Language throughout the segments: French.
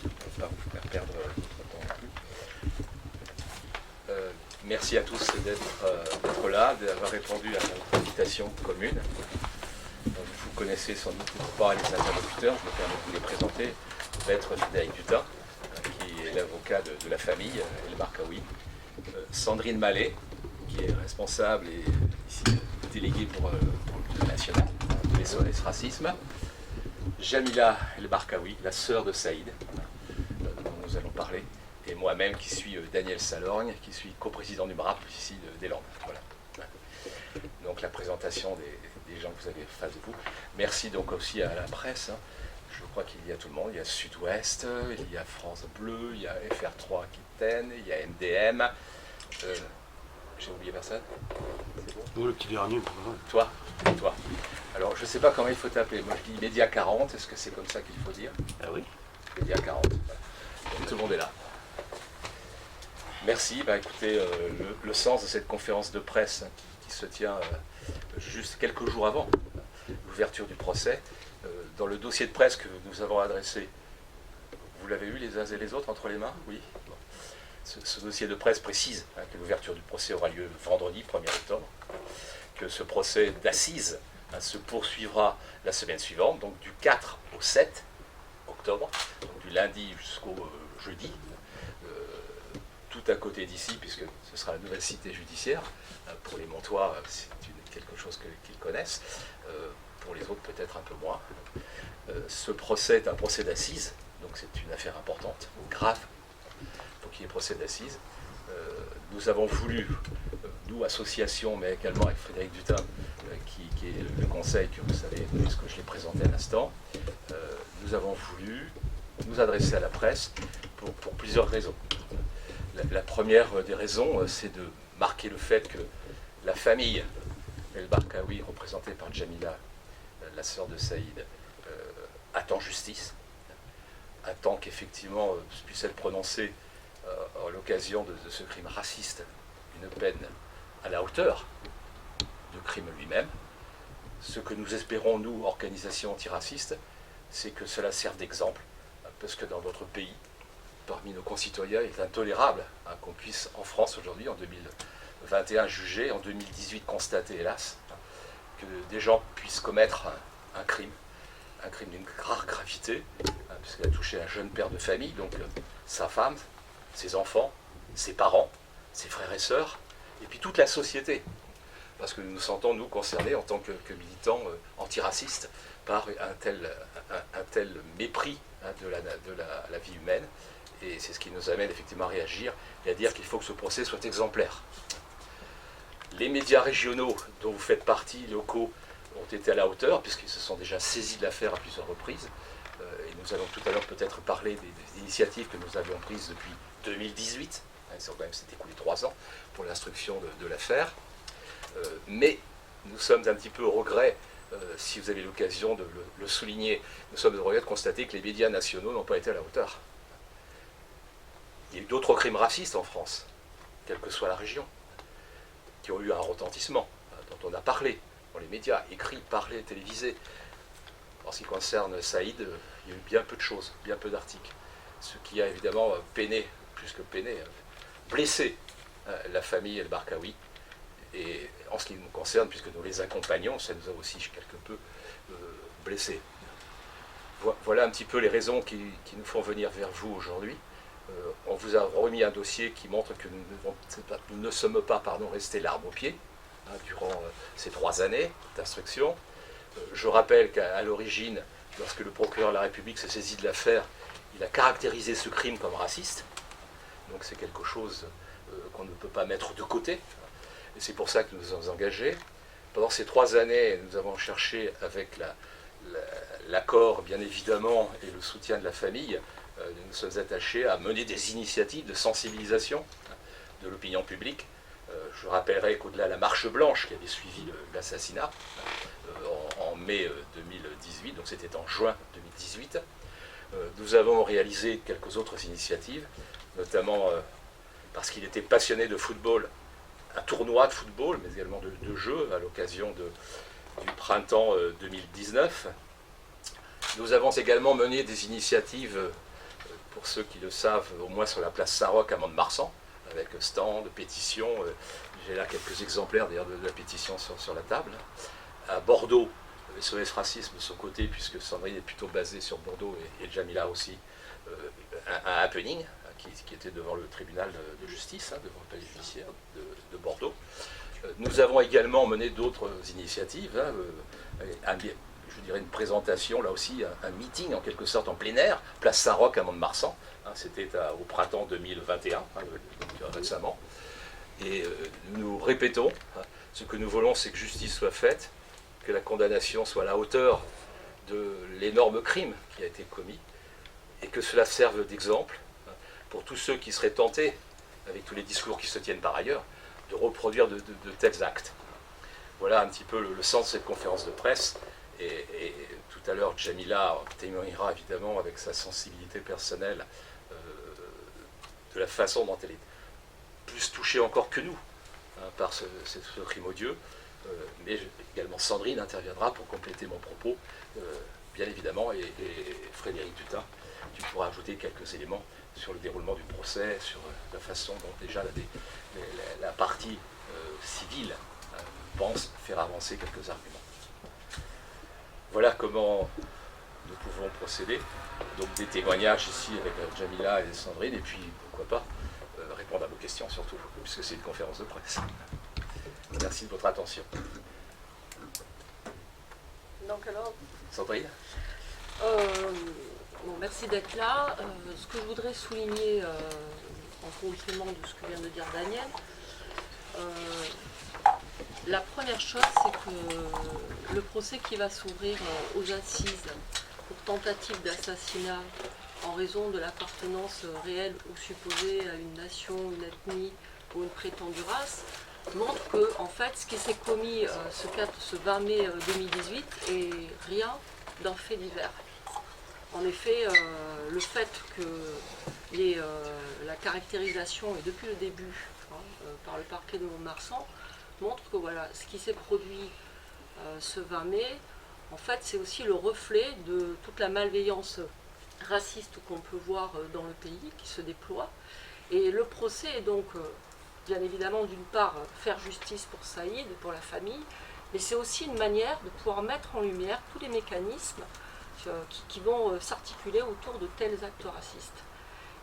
ne pas vous faire perdre votre temps non plus. Merci à tous d'être là, d'avoir répondu à notre invitation commune. Vous connaissez sans doute pas les interlocuteurs, je me permets de vous les présenter. Maître Frédéric Dutin, qui est l'avocat de la famille, El Barkaoui. Sandrine Mallet, qui est responsable et ici déléguée pour le national de SOS Racisme. Jamila El Barkaoui, la sœur de Saïd, dont nous allons parler. Et moi-même qui suis Daniel Salorgne, qui suis coprésident du MRAP ici des Landes. Voilà. Donc la présentation des gens que vous avez face de vous. Merci donc aussi à la presse. Je crois qu'il y a tout le monde. Il y a Sud-Ouest, il y a France Bleu, il y a FR3 Aquitaine, il y a MDM. J'ai oublié personne? C'est bon? Nous, le petit dernier. Toi. Alors je ne sais pas comment il faut t'appeler. Moi je dis Média 40. Est-ce que c'est comme ça qu'il faut dire? Ah oui. Média 40. Voilà. Donc tout le monde est là. Merci. Écoutez, le sens de cette conférence de presse qui se tient juste quelques jours avant l'ouverture du procès, dans le dossier de presse que nous avons adressé, vous l'avez eu les uns et les autres entre les mains? Oui. Bon. Ce dossier de presse précise que l'ouverture du procès aura lieu vendredi 1er octobre, que ce procès d'assises se poursuivra la semaine suivante, donc du 4 au 7 octobre, donc du lundi jusqu'au jeudi, tout à côté d'ici, puisque ce sera la nouvelle cité judiciaire. Pour les Montois, c'est quelque chose qu'ils connaissent. Pour les autres, peut-être un peu moins. Ce procès est un procès d'assises, donc c'est une affaire importante, grave, pour qu'il y ait procès d'assises. Nous avons voulu, nous, association, mais également avec Frédéric Dutin, qui est le conseil que vous savez, puisque je l'ai présenté à l'instant, nous avons voulu nous adresser à la presse pour plusieurs raisons. La première des raisons, c'est de marquer le fait que la famille El Barkaoui, représentée par Jamila, la sœur de Saïd, attend justice, attend qu'effectivement puisse être prononcée à l'occasion de ce crime raciste une peine à la hauteur du crime lui-même. Ce que nous espérons, nous, organisation antiraciste, c'est que cela serve d'exemple, parce que dans notre pays, parmi nos concitoyens, il est intolérable qu'on puisse, en France aujourd'hui, en 2021, juger, en 2018 constater, hélas, que des gens puissent commettre un crime d'une rare gravité, puisqu'il a touché un jeune père de famille, donc sa femme, ses enfants, ses parents, ses frères et sœurs, et puis toute la société. Parce que nous nous sentons, nous, concernés en tant que militants antiracistes par un tel mépris de la vie humaine. Et c'est ce qui nous amène effectivement à réagir et à dire qu'il faut que ce procès soit exemplaire. Les médias régionaux dont vous faites partie, locaux, ont été à la hauteur, puisqu'ils se sont déjà saisis de l'affaire à plusieurs reprises. Et nous allons tout à l'heure peut-être parler des initiatives que nous avions prises depuis 2018. Ça s'est écoulé 3 ans pour l'instruction de l'affaire. Mais nous sommes un petit peu au regret, si vous avez l'occasion de le souligner, nous sommes au regret de constater que les médias nationaux n'ont pas été à la hauteur. Il y a eu d'autres crimes racistes en France, quelle que soit la région, qui ont eu un retentissement, dont on a parlé dans les médias, écrits, parlé, télévisés. En ce qui concerne Saïd, il y a eu bien peu de choses, bien peu d'articles. Ce qui a évidemment peiné, plus que peiné, blessé la famille El Barkaoui. Et en ce qui nous concerne, puisque nous les accompagnons, ça nous a aussi quelque peu blessés. Voilà un petit peu les raisons qui nous font venir vers vous aujourd'hui. On vous a remis un dossier qui montre que nous ne sommes pas restés l'arme au pied durant ces 3 années d'instruction. Je rappelle qu'à l'origine, lorsque le procureur de la République s'est saisi de l'affaire, il a caractérisé ce crime comme raciste. Donc c'est quelque chose qu'on ne peut pas mettre de côté. Et c'est pour ça que nous nous sommes engagés. Pendant ces 3 années, nous avons cherché, avec l'accord bien évidemment et le soutien de la famille, nous sommes attachés à mener des initiatives de sensibilisation de l'opinion publique. Je rappellerai qu'au-delà de la marche blanche qui avait suivi l'assassinat en mai 2018, donc c'était en juin 2018, nous avons réalisé quelques autres initiatives, notamment parce qu'il était passionné de football, un tournoi de football, mais également de jeux à l'occasion du printemps 2019. Nous avons également mené des initiatives pour ceux qui le savent, au moins sur la place Saint-Roch à Mont-de-Marsan, avec stand, pétition. J'ai là quelques exemplaires d'ailleurs de la pétition sur la table. À Bordeaux, SOS Racisme de son côté, puisque Sandrine est plutôt basée sur Bordeaux et Jamila aussi, un happening qui était devant le tribunal de justice, devant le palais judiciaire de Bordeaux. Nous avons également mené d'autres initiatives, je dirais une présentation, là aussi, un meeting en quelque sorte en plein air, place Saint-Roch à Mont-de-Marsan. C'était au printemps 2021, récemment. Et nous répétons, ce que nous voulons, c'est que justice soit faite, que la condamnation soit à la hauteur de l'énorme crime qui a été commis, et que cela serve d'exemple pour tous ceux qui seraient tentés, avec tous les discours qui se tiennent par ailleurs, de reproduire de tels actes. Voilà un petit peu le sens de cette conférence de presse. Et tout à l'heure, Jamila témoignera évidemment avec sa sensibilité personnelle de la façon dont elle est plus touchée encore que nous par ce crime odieux. Mais également Sandrine interviendra pour compléter mon propos, bien évidemment, et Frédéric Dutin, tu pourras ajouter quelques éléments sur le déroulement du procès, sur la façon dont déjà la partie civile pense faire avancer quelques arguments. Voilà comment nous pouvons procéder. Donc des témoignages ici avec Jamila et Sandrine, et puis pourquoi pas répondre à vos questions surtout, puisque c'est une conférence de presse. Merci de votre attention. Donc alors, Sandrine ? Merci d'être là. Ce que je voudrais souligner en complément de ce que vient de dire Daniel, la première chose, c'est que le procès qui va s'ouvrir aux assises pour tentative d'assassinat en raison de l'appartenance réelle ou supposée à une nation, une ethnie ou une prétendue race, montre que en fait, ce qui s'est commis ce 20 mai 2018 est rien d'un fait divers. En effet, le fait que la caractérisation, et depuis le début, par le parquet de Mont-de-Marsan, montre que voilà, ce qui s'est produit ce 20 mai, en fait, c'est aussi le reflet de toute la malveillance raciste qu'on peut voir dans le pays, qui se déploie. Et le procès est donc, bien évidemment, d'une part, faire justice pour Saïd, pour la famille, mais c'est aussi une manière de pouvoir mettre en lumière tous les mécanismes qui vont s'articuler autour de tels actes racistes.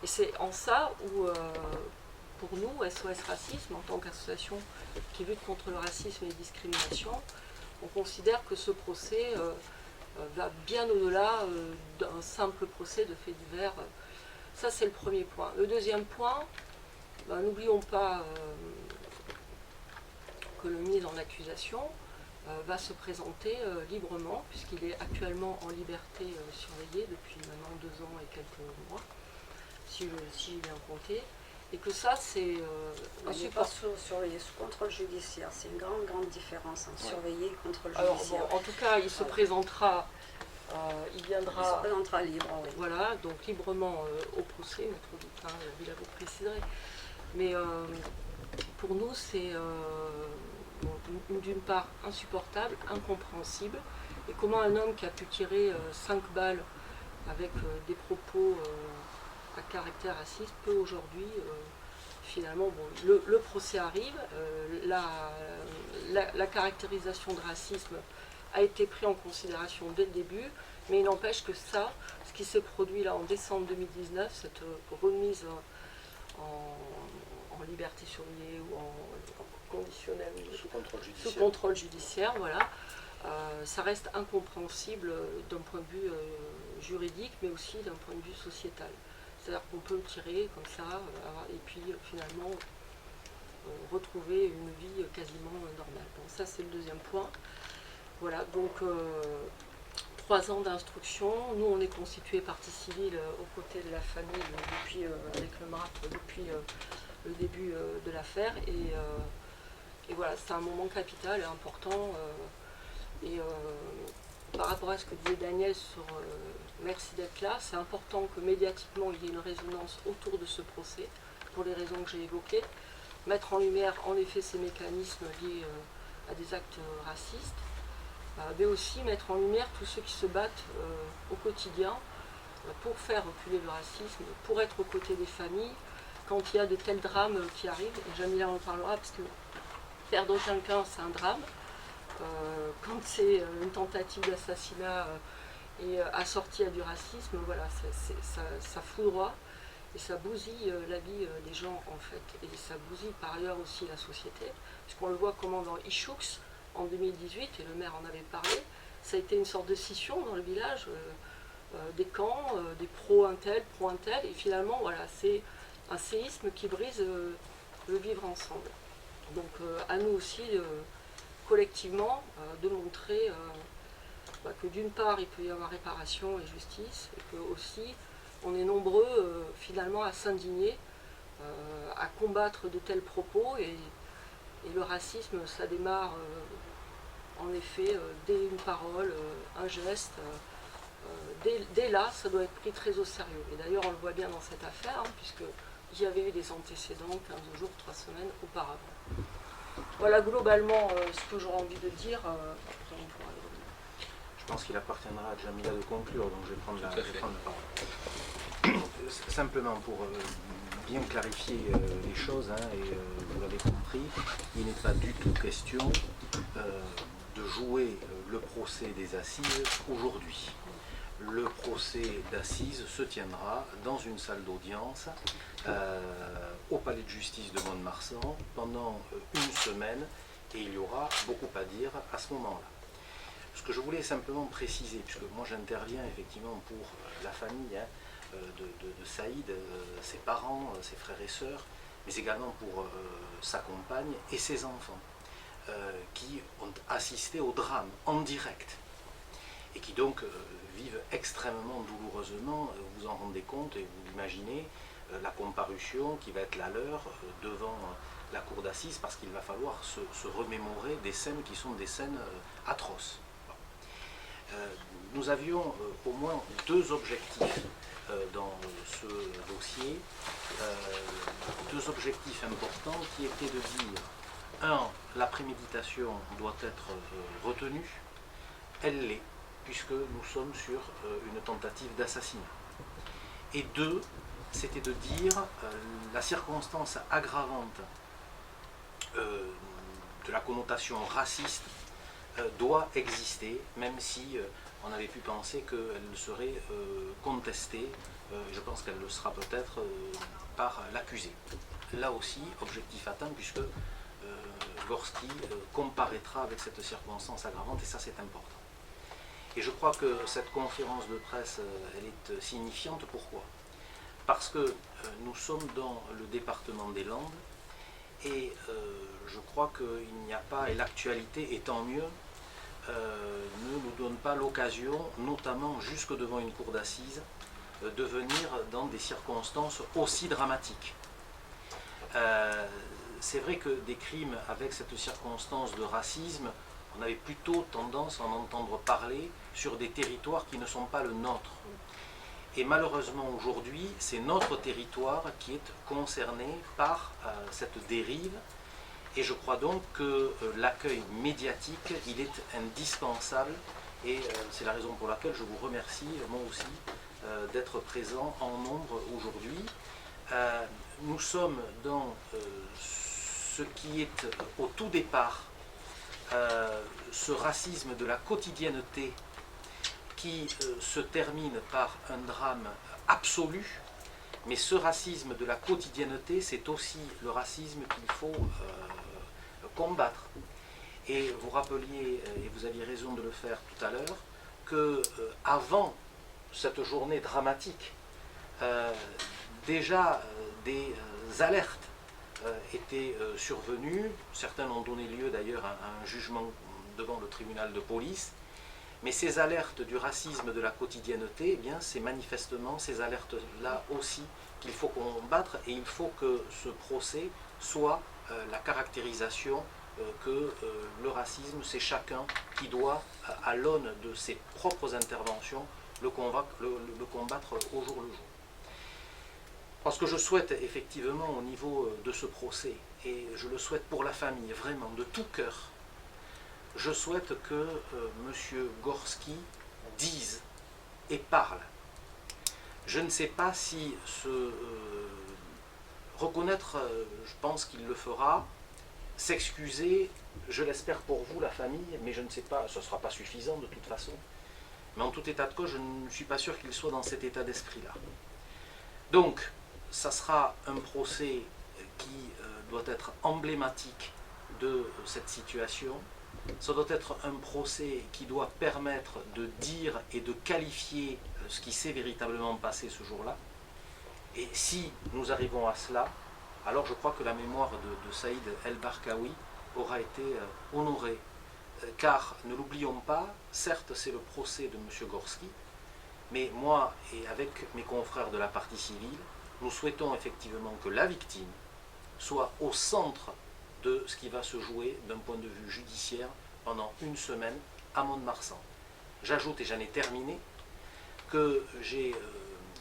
Et c'est en ça où, pour nous, SOS Racisme, en tant qu'association qui lutte contre le racisme et les discriminations, on considère que ce procès va bien au-delà d'un simple procès de faits divers. Ça, c'est le premier point. Le deuxième point, n'oublions pas que le mis en accusation va se présenter librement, puisqu'il est actuellement en liberté surveillée depuis maintenant 2 ans et quelques mois, si j'ai bien compté, et que ça c'est il n'est pas surveillé sous contrôle judiciaire, c'est une grande différence entre surveillé et contrôle judiciaire. Alors, en tout cas, il se présentera, il se présentera libre, oui. Voilà, donc librement au procès, Maître Dutin, il vous préciserait. Mais pour nous, c'est d'une part insupportable, incompréhensible, et comment un homme qui a pu tirer 5 balles avec des propos à caractère raciste peut aujourd'hui, finalement, le procès arrive, la caractérisation de racisme a été prise en considération dès le début, mais il n'empêche que ça, ce qui s'est produit là en décembre 2019, cette remise en liberté surveillée ou en conditionnel, sous contrôle judiciaire, voilà, ça reste incompréhensible d'un point de vue juridique, mais aussi d'un point de vue sociétal. C'est-à-dire qu'on peut le tirer comme ça, et puis finalement retrouver une vie quasiment normale. Bon, ça c'est le deuxième point. Voilà, donc 3 ans d'instruction. Nous, on est constitué partie civile aux côtés de la famille depuis, avec le MRAP depuis le début de l'affaire. Et voilà, c'est un moment capital et important. Par rapport à ce que disait Daniel sur merci d'être là, c'est important que médiatiquement il y ait une résonance autour de ce procès, pour les raisons que j'ai évoquées. Mettre en lumière en effet ces mécanismes liés à des actes racistes, mais aussi mettre en lumière tous ceux qui se battent au quotidien pour faire reculer le racisme, pour être aux côtés des familles, quand il y a de tels drames qui arrivent, et Jamila en parlera, parce que perdre quelqu'un, c'est un drame. Quand c'est une tentative d'assassinat et assortie à du racisme, voilà, ça foudroie et ça bousille la vie des gens en fait. Et ça bousille par ailleurs aussi la société, puisqu'on le voit comment dans Ichoux, en 2018, et le maire en avait parlé, ça a été une sorte de scission dans le village, des camps, des pro-un-tel, pro-un-tel, et finalement, voilà, c'est un séisme qui brise le vivre ensemble. Donc à nous aussi, collectivement, de montrer que d'une part, il peut y avoir réparation et justice, et que aussi, on est nombreux finalement à s'indigner, à combattre de tels propos, et le racisme, ça démarre en effet dès une parole, un geste. Dès là, ça doit être pris très au sérieux. Et d'ailleurs, on le voit bien dans cette affaire, hein, puisqu'il y avait eu des antécédents 15 jours, 3 semaines auparavant. Voilà globalement ce que j'aurais envie de dire. Après, on pourra y revenir. Je pense qu'il appartiendra à Jamila de conclure, donc je vais prendre la parole. Simplement pour bien clarifier les choses, hein, et vous l'avez compris, il n'est pas du tout question de jouer le procès des assises aujourd'hui. Le procès d'assises se tiendra dans une salle d'audience au palais de justice de Mont-de-Marsan pendant une semaine, et il y aura beaucoup à dire à ce moment-là. Ce que je voulais simplement préciser, puisque moi j'interviens effectivement pour la famille, hein, de Saïd, ses parents, ses frères et sœurs, mais également pour sa compagne et ses enfants, qui ont assisté au drame en direct, et qui donc vivent extrêmement douloureusement, vous vous en rendez compte et vous l'imaginez, la comparution qui va être la leur devant la cour d'assises, parce qu'il va falloir se remémorer des scènes qui sont des scènes atroces. Nous avions au moins deux objectifs dans ce dossier, deux objectifs importants qui étaient de dire, un, la préméditation doit être retenue, elle l'est, puisque nous sommes sur une tentative d'assassinat. Et deux, c'était de dire la circonstance aggravante de la connotation raciste doit exister, même si on avait pu penser qu'elle serait contestée, je pense qu'elle le sera peut-être par l'accusé. Là aussi, objectif atteint, puisque Gorski comparaîtra avec cette circonstance aggravante, et ça c'est important. Et je crois que cette conférence de presse, elle est signifiante. Pourquoi? Parce que nous sommes dans le département des Landes, et je crois qu'il n'y a pas, et l'actualité, et tant mieux, ne nous donne pas l'occasion, notamment jusque devant une cour d'assises, de venir dans des circonstances aussi dramatiques. C'est vrai que des crimes avec cette circonstance de racisme, on avait plutôt tendance à en entendre parler sur des territoires qui ne sont pas le nôtre. Et malheureusement aujourd'hui, c'est notre territoire qui est concerné par cette dérive. Et je crois donc que l'accueil médiatique, il est indispensable. Et c'est la raison pour laquelle je vous remercie, moi aussi, d'être présent en nombre aujourd'hui. Nous sommes dans ce qui est au tout départ, ce racisme de la quotidienneté qui se termine par un drame absolu, mais ce racisme de la quotidienneté, c'est aussi le racisme qu'il faut combattre. Et vous rappeliez, et vous aviez raison de le faire tout à l'heure, que avant cette journée dramatique, déjà des alertes étaient survenues. Certains ont donné lieu d'ailleurs à un jugement devant le tribunal de police. Mais ces alertes du racisme de la quotidienneté, eh bien, c'est manifestement ces alertes-là aussi qu'il faut combattre, et il faut que ce procès soit la caractérisation que le racisme, c'est chacun qui doit, à l'aune de ses propres interventions, le combattre au jour le jour. Parce que je souhaite effectivement au niveau de ce procès, et je le souhaite pour la famille, vraiment, de tout cœur, je souhaite que M. Gorski dise et parle. Je ne sais pas si reconnaître, je pense qu'il le fera, s'excuser, je l'espère pour vous, la famille, mais je ne sais pas, ce ne sera pas suffisant de toute façon. Mais en tout état de cause, je ne suis pas sûr qu'il soit dans cet état d'esprit-là. Donc, ça sera un procès qui doit être emblématique de cette situation. Ça doit être un procès qui doit permettre de dire et de qualifier ce qui s'est véritablement passé ce jour-là. Et si nous arrivons à cela, alors je crois que la mémoire de Saïd El-Barkaoui aura été honorée. Car, ne l'oublions pas, certes c'est le procès de M. Gorski, mais moi et avec mes confrères de la partie civile, nous souhaitons effectivement que la victime soit au centre de ce qui va se jouer d'un point de vue judiciaire pendant une semaine à Mont-de-Marsan. J'ajoute, et j'en ai terminé, que j'ai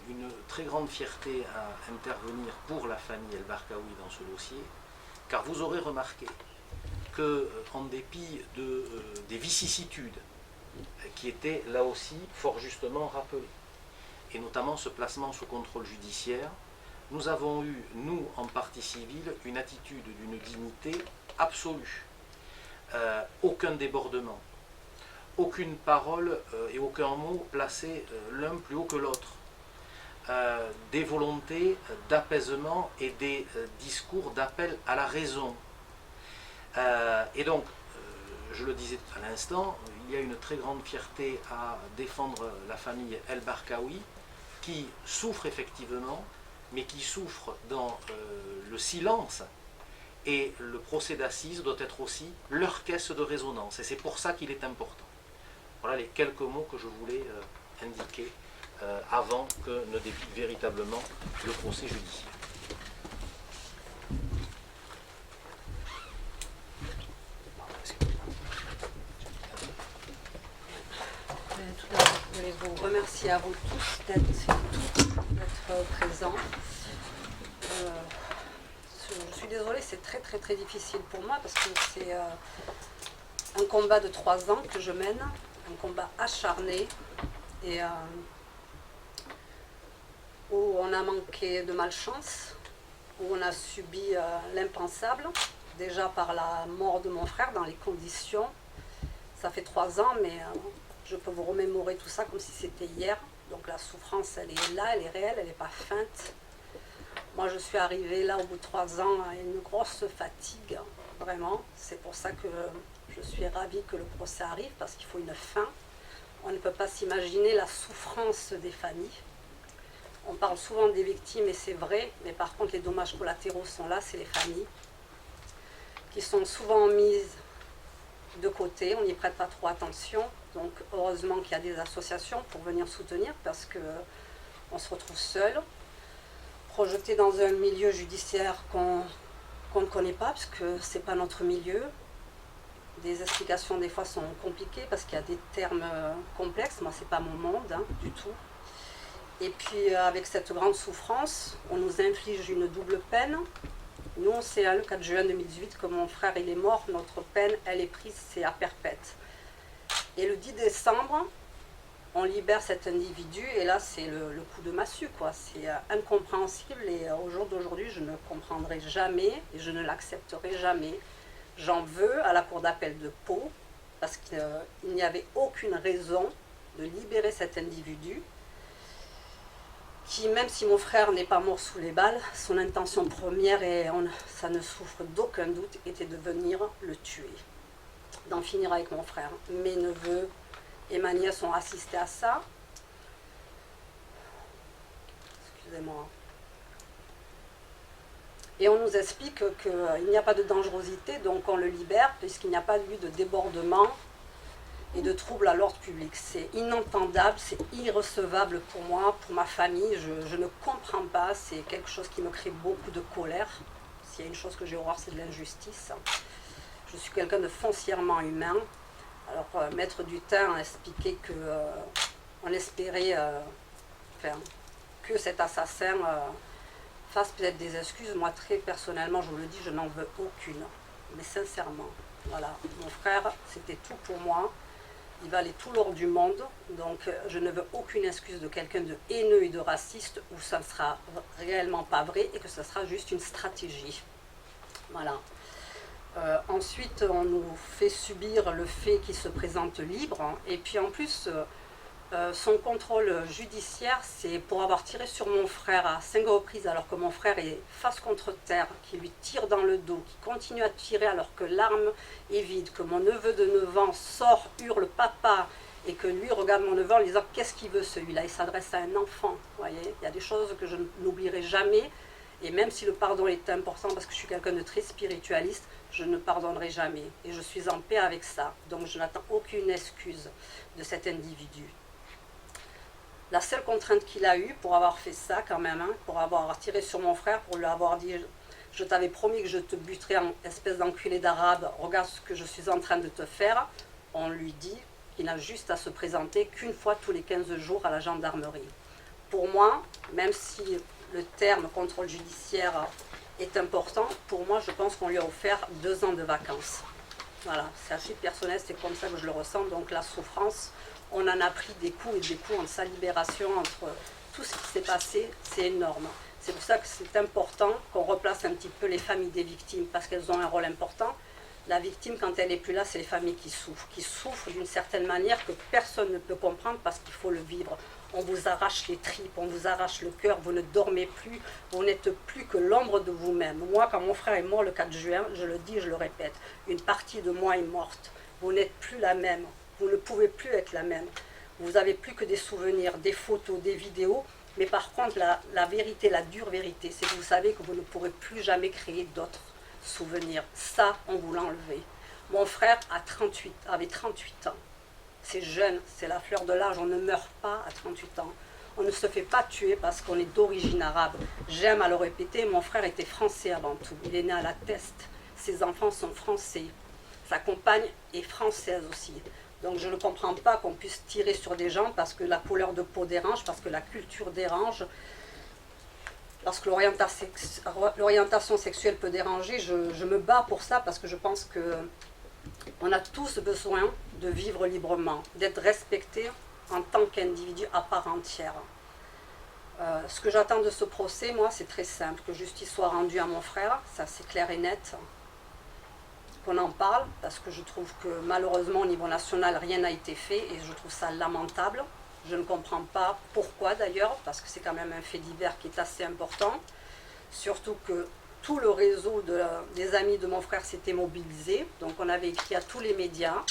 une très grande fierté à intervenir pour la famille El-Barkaoui dans ce dossier, car vous aurez remarqué que, en dépit des vicissitudes qui étaient là aussi fort justement rappelées, et notamment ce placement sous contrôle judiciaire, nous avons eu, nous, en partie civile, une attitude d'une dignité absolue. Aucun débordement, aucune parole et aucun mot placé l'un plus haut que l'autre. Des volontés d'apaisement et des discours d'appel à la raison. Et donc, je le disais à l'instant, il y a une très grande fierté à défendre la famille El-Barkaoui, qui souffre effectivement, mais qui souffre dans le silence. Et le procès d'assises doit être aussi leur caisse de résonance. Et c'est pour ça qu'il est important. Voilà les quelques mots que je voulais indiquer avant que ne débute véritablement le procès judiciaire. Tout d'abord, je voulais vous remercier à vous tous d'être présents. Je suis désolée, c'est très difficile pour moi parce que c'est un combat de 3 ans que je mène, un combat acharné et où on a manqué de malchance, où on a subi l'impensable, déjà par la mort de mon frère dans les conditions. Ça fait 3 ans, mais je peux vous remémorer tout ça comme si c'était hier. Donc la souffrance, elle est là, elle est réelle, elle n'est pas feinte. Moi, je suis arrivée là au bout de 3 ans à une grosse fatigue, vraiment. C'est pour ça que je suis ravie que le procès arrive, parce qu'il faut une fin. On ne peut pas s'imaginer la souffrance des familles. On parle souvent des victimes, et c'est vrai, mais par contre, les dommages collatéraux sont là, c'est les familles, qui sont souvent mises de côté, on n'y prête pas trop attention. Donc, heureusement qu'il y a des associations pour venir soutenir, parce qu'on se retrouve seul, projeté dans un milieu judiciaire qu'on ne connaît pas, parce que ce n'est pas notre milieu. Des explications des fois sont compliquées, parce qu'il y a des termes complexes. Moi, ce n'est pas mon monde, du tout. Et puis, avec cette grande souffrance, on nous inflige une double peine. Nous, on sait, le 4 juin 2018, que mon frère il est mort, notre peine, elle est prise, c'est à perpète. Et le 10 décembre, on libère cet individu, et là, c'est le coup de massue, quoi. C'est incompréhensible, et au jour d'aujourd'hui, je ne comprendrai jamais, et je ne l'accepterai jamais. J'en veux à la cour d'appel de Pau, parce qu'il n'y avait aucune raison de libérer cet individu, qui, même si mon frère n'est pas mort sous les balles, son intention première, et ça ne souffre d'aucun doute, était de venir le tuer, d'en finir avec mon frère. Mes neveux et ma nièce ont assisté à ça. Excusez-moi. Et on nous explique qu'il n'y a pas de dangerosité, donc on le libère, puisqu'il n'y a pas eu de débordement et de troubles à l'ordre public. C'est inentendable, c'est irrecevable pour moi, pour ma famille. Je ne comprends pas, c'est quelque chose qui me crée beaucoup de colère. S'il y a une chose que j'ai horreur, c'est de l'injustice. Je suis quelqu'un de foncièrement humain. Alors, Maître Dutin a expliqué qu'on espérait que cet assassin fasse peut-être des excuses. Moi, très personnellement, je vous le dis, je n'en veux aucune. Mais sincèrement, voilà, mon frère, c'était tout pour moi. il valait tout l'or du monde, donc je ne veux aucune excuse de quelqu'un de haineux et de raciste où ça ne sera réellement pas vrai et que ce sera juste une stratégie. Voilà. Ensuite, on nous fait subir le fait qu'il se présente libre, hein, et puis en plus, son contrôle judiciaire, c'est pour avoir tiré sur mon frère à 5 reprises alors que mon frère est face contre terre, qui lui tire dans le dos, qui continue à tirer alors que l'arme est vide, que mon neveu de 9 ans sort, hurle papa, et que lui regarde mon neveu en disant qu'est-ce qu'il veut celui-là, il s'adresse à un enfant, vous voyez, il y a des choses que je n'oublierai jamais, et même si le pardon est important parce que je suis quelqu'un de très spiritualiste, je ne pardonnerai jamais, et je suis en paix avec ça, donc je n'attends aucune excuse de cet individu. La seule contrainte qu'il a eue pour avoir fait ça quand même, hein, pour avoir tiré sur mon frère, pour lui avoir dit « je t'avais promis que je te buterais en espèce d'enculé d'arabe, regarde ce que je suis en train de te faire », on lui dit qu'il n'a juste à se présenter qu'une fois tous les 15 jours à la gendarmerie. Pour moi, même si le terme contrôle judiciaire est important, pour moi je pense qu'on lui a offert 2 ans de vacances. Voilà, c'est assez personnel, c'est comme ça que je le ressens, donc la souffrance, on en a pris des coups et des coups entre sa libération, entre tout ce qui s'est passé, c'est énorme. C'est pour ça que c'est important qu'on replace un petit peu les familles des victimes, parce qu'elles ont un rôle important. La victime, quand elle n'est plus là, c'est les familles qui souffrent d'une certaine manière que personne ne peut comprendre parce qu'il faut le vivre. On vous arrache les tripes, on vous arrache le cœur, vous ne dormez plus, vous n'êtes plus que l'ombre de vous-même. Moi, quand mon frère est mort le 4 juin, je le dis, je le répète, une partie de moi est morte. Vous n'êtes plus la même. Vous ne pouvez plus être la même. Vous n'avez plus que des souvenirs, des photos, des vidéos. Mais par contre, la vérité, la dure vérité, c'est que vous savez que vous ne pourrez plus jamais créer d'autres souvenirs. Ça, on vous l'a enlevé. Mon frère avait 38 ans. C'est jeune, c'est la fleur de l'âge. On ne meurt pas à 38 ans. On ne se fait pas tuer parce qu'on est d'origine arabe. J'aime à le répéter, mon frère était français avant tout. Il est né à La Teste. Ses enfants sont français. Sa compagne est française aussi. Donc je ne comprends pas qu'on puisse tirer sur des gens parce que la couleur de peau dérange, parce que la culture dérange. Lorsque l'orientation sexuelle peut déranger, je me bats pour ça parce que je pense qu'on a tous besoin de vivre librement, d'être respectés en tant qu'individu à part entière. Ce que j'attends de ce procès, moi, c'est très simple, que justice soit rendue à mon frère, ça c'est clair et net. Qu'on en parle, parce que je trouve que malheureusement au niveau national rien n'a été fait et je trouve ça lamentable. Je ne comprends pas pourquoi d'ailleurs, parce que c'est quand même un fait divers qui est assez important. Surtout que tout le réseau des amis de mon frère s'était mobilisé, donc on avait écrit à tous les médias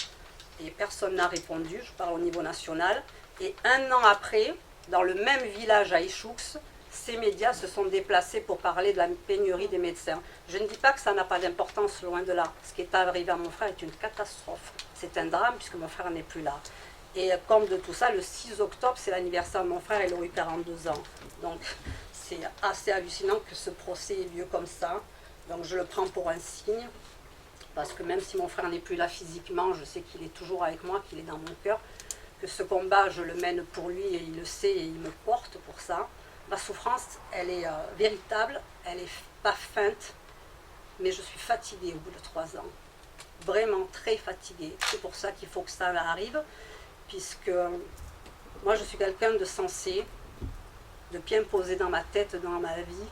et personne n'a répondu, je parle au niveau national. Et 1 an après, dans le même village à Ichoux, ces médias se sont déplacés pour parler de la pénurie des médecins. Je ne dis pas que ça n'a pas d'importance, loin de là. Ce qui est arrivé à mon frère est une catastrophe. C'est un drame puisque mon frère n'est plus là. Et comme de tout ça, le 6 octobre, c'est l'anniversaire de mon frère, il aurait eu 42 ans. Donc c'est assez hallucinant que ce procès ait lieu comme ça. Donc je le prends pour un signe, parce que même si mon frère n'est plus là physiquement, je sais qu'il est toujours avec moi, qu'il est dans mon cœur, que ce combat, je le mène pour lui et il le sait et il me porte pour ça. Ma souffrance, elle est véritable, elle n'est pas feinte, mais je suis fatiguée au bout de 3 ans. Vraiment très fatiguée. C'est pour ça qu'il faut que ça arrive, puisque moi je suis quelqu'un de sensé, de bien posé dans ma tête, dans ma vie,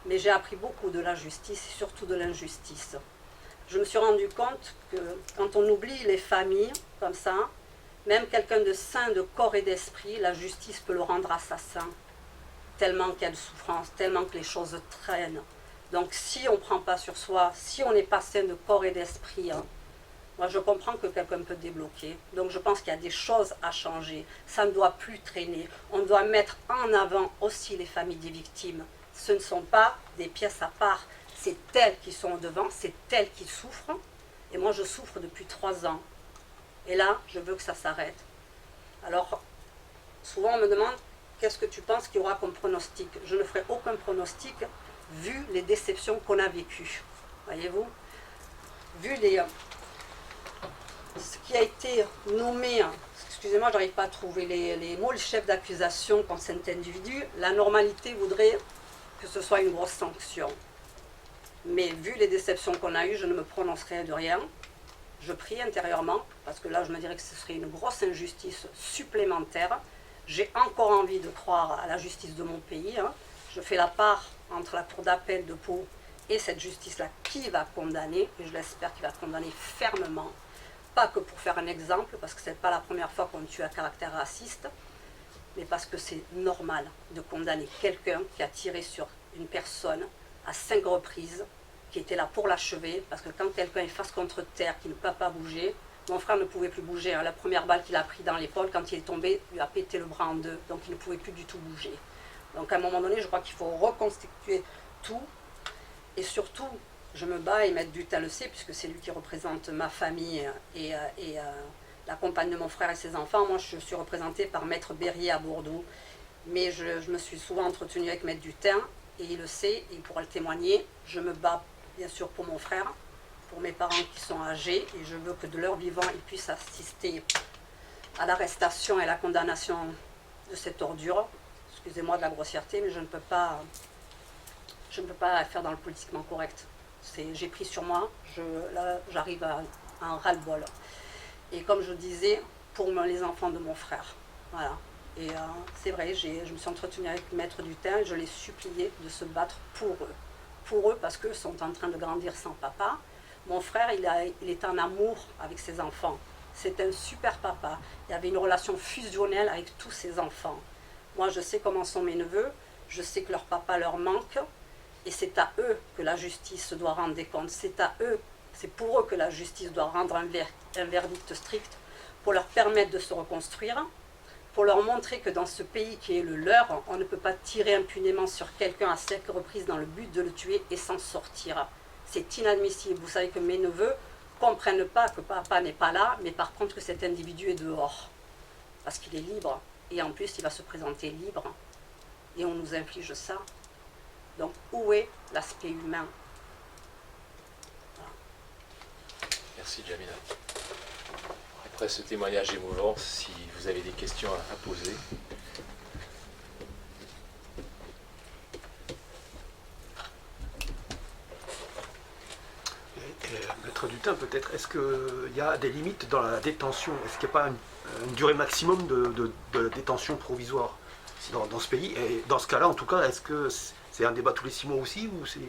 mais j'ai appris beaucoup de la justice et surtout de l'injustice. Je me suis rendu compte que quand on oublie les familles comme ça, même quelqu'un de sain de corps et d'esprit, la justice peut le rendre assassin. Tellement qu'il y a de souffrance, tellement que les choses traînent. Donc si on ne prend pas sur soi, si on n'est pas sain de corps et d'esprit, hein, moi je comprends que quelqu'un peut débloquer. Donc je pense qu'il y a des choses à changer. Ça ne doit plus traîner. On doit mettre en avant aussi les familles des victimes. Ce ne sont pas des pièces à part. C'est elles qui sont au devant, c'est elles qui souffrent. Et moi je souffre depuis 3 ans. Et là, je veux que ça s'arrête. Alors, souvent on me demande, qu'est-ce que tu penses qu'il y aura comme pronostic? Je ne ferai aucun pronostic, vu les déceptions qu'on a vécues. Voyez-vous? Vu ce qui a été nommé, excusez-moi, je n'arrive pas à trouver les mots, le chef d'accusation contre cet individu, la normalité voudrait que ce soit une grosse sanction. Mais vu les déceptions qu'on a eues, je ne me prononcerai de rien. je prie intérieurement, parce que là je me dirais que ce serait une grosse injustice supplémentaire. J'ai encore envie de croire à la justice de mon pays. Hein. Je fais la part entre la cour d'appel de Pau et cette justice-là qui va condamner, et je l'espère qu'il va condamner fermement. Pas que pour faire un exemple, parce que ce n'est pas la première fois qu'on tue à caractère raciste, mais parce que c'est normal de condamner quelqu'un qui a tiré sur une personne à 5 reprises, qui était là pour l'achever, parce que quand quelqu'un est face contre terre, qui ne peut pas bouger, mon frère ne pouvait plus bouger. Hein. La première balle qu'il a pris dans l'épaule, quand il est tombé, lui a pété le bras en deux, donc il ne pouvait plus du tout bouger. Donc à un moment donné, je crois qu'il faut reconstituer tout, et surtout, je me bats, et Maître Dutin le sait, puisque c'est lui qui représente ma famille et la compagne de mon frère et ses enfants. Moi, je suis représentée par Maître Berrier à Bordeaux, mais je me suis souvent entretenue avec Maître Dutin, et il le sait, et il pourra le témoigner. Je me bats bien sûr pour mon frère, pour mes parents qui sont âgés, et je veux que de leur vivant, ils puissent assister à l'arrestation et à la condamnation de cette ordure. Excusez-moi de la grossièreté, mais je ne peux pas faire dans le politiquement correct. J'ai pris sur moi, là j'arrive à un ras-le-bol. Et comme je disais, pour les enfants de mon frère. Voilà. Et c'est vrai, je me suis entretenue avec Maître Dutin, je l'ai supplié de se battre pour eux. Pour eux, parce qu'eux sont en train de grandir sans papa. Mon frère, il est en amour avec ses enfants. C'est un super papa. Il y avait une relation fusionnelle avec tous ses enfants. Moi, je sais comment sont mes neveux, je sais que leur papa leur manque, et c'est à eux que la justice doit rendre des comptes. C'est à eux, c'est pour eux que la justice doit rendre un verdict strict pour leur permettre de se reconstruire, pour leur montrer que dans ce pays qui est le leur, on ne peut pas tirer impunément sur quelqu'un à 5 reprises dans le but de le tuer et s'en sortir. C'est inadmissible. Vous savez que mes neveux ne comprennent pas que papa n'est pas là, mais par contre que cet individu est dehors. Parce qu'il est libre. Et en plus, il va se présenter libre. Et on nous inflige ça. Donc, où est l'aspect humain? Voilà. Merci Jamila. Après ce témoignage émouvant, si vous avez des questions à poser. Maître Dutin, peut-être, est-ce qu'il y a des limites dans la détention? Est-ce qu'il n'y a pas une durée maximum de détention provisoire dans ce pays? Et dans ce cas-là, en tout cas, est-ce que c'est un débat tous les 6 mois aussi ou c'est...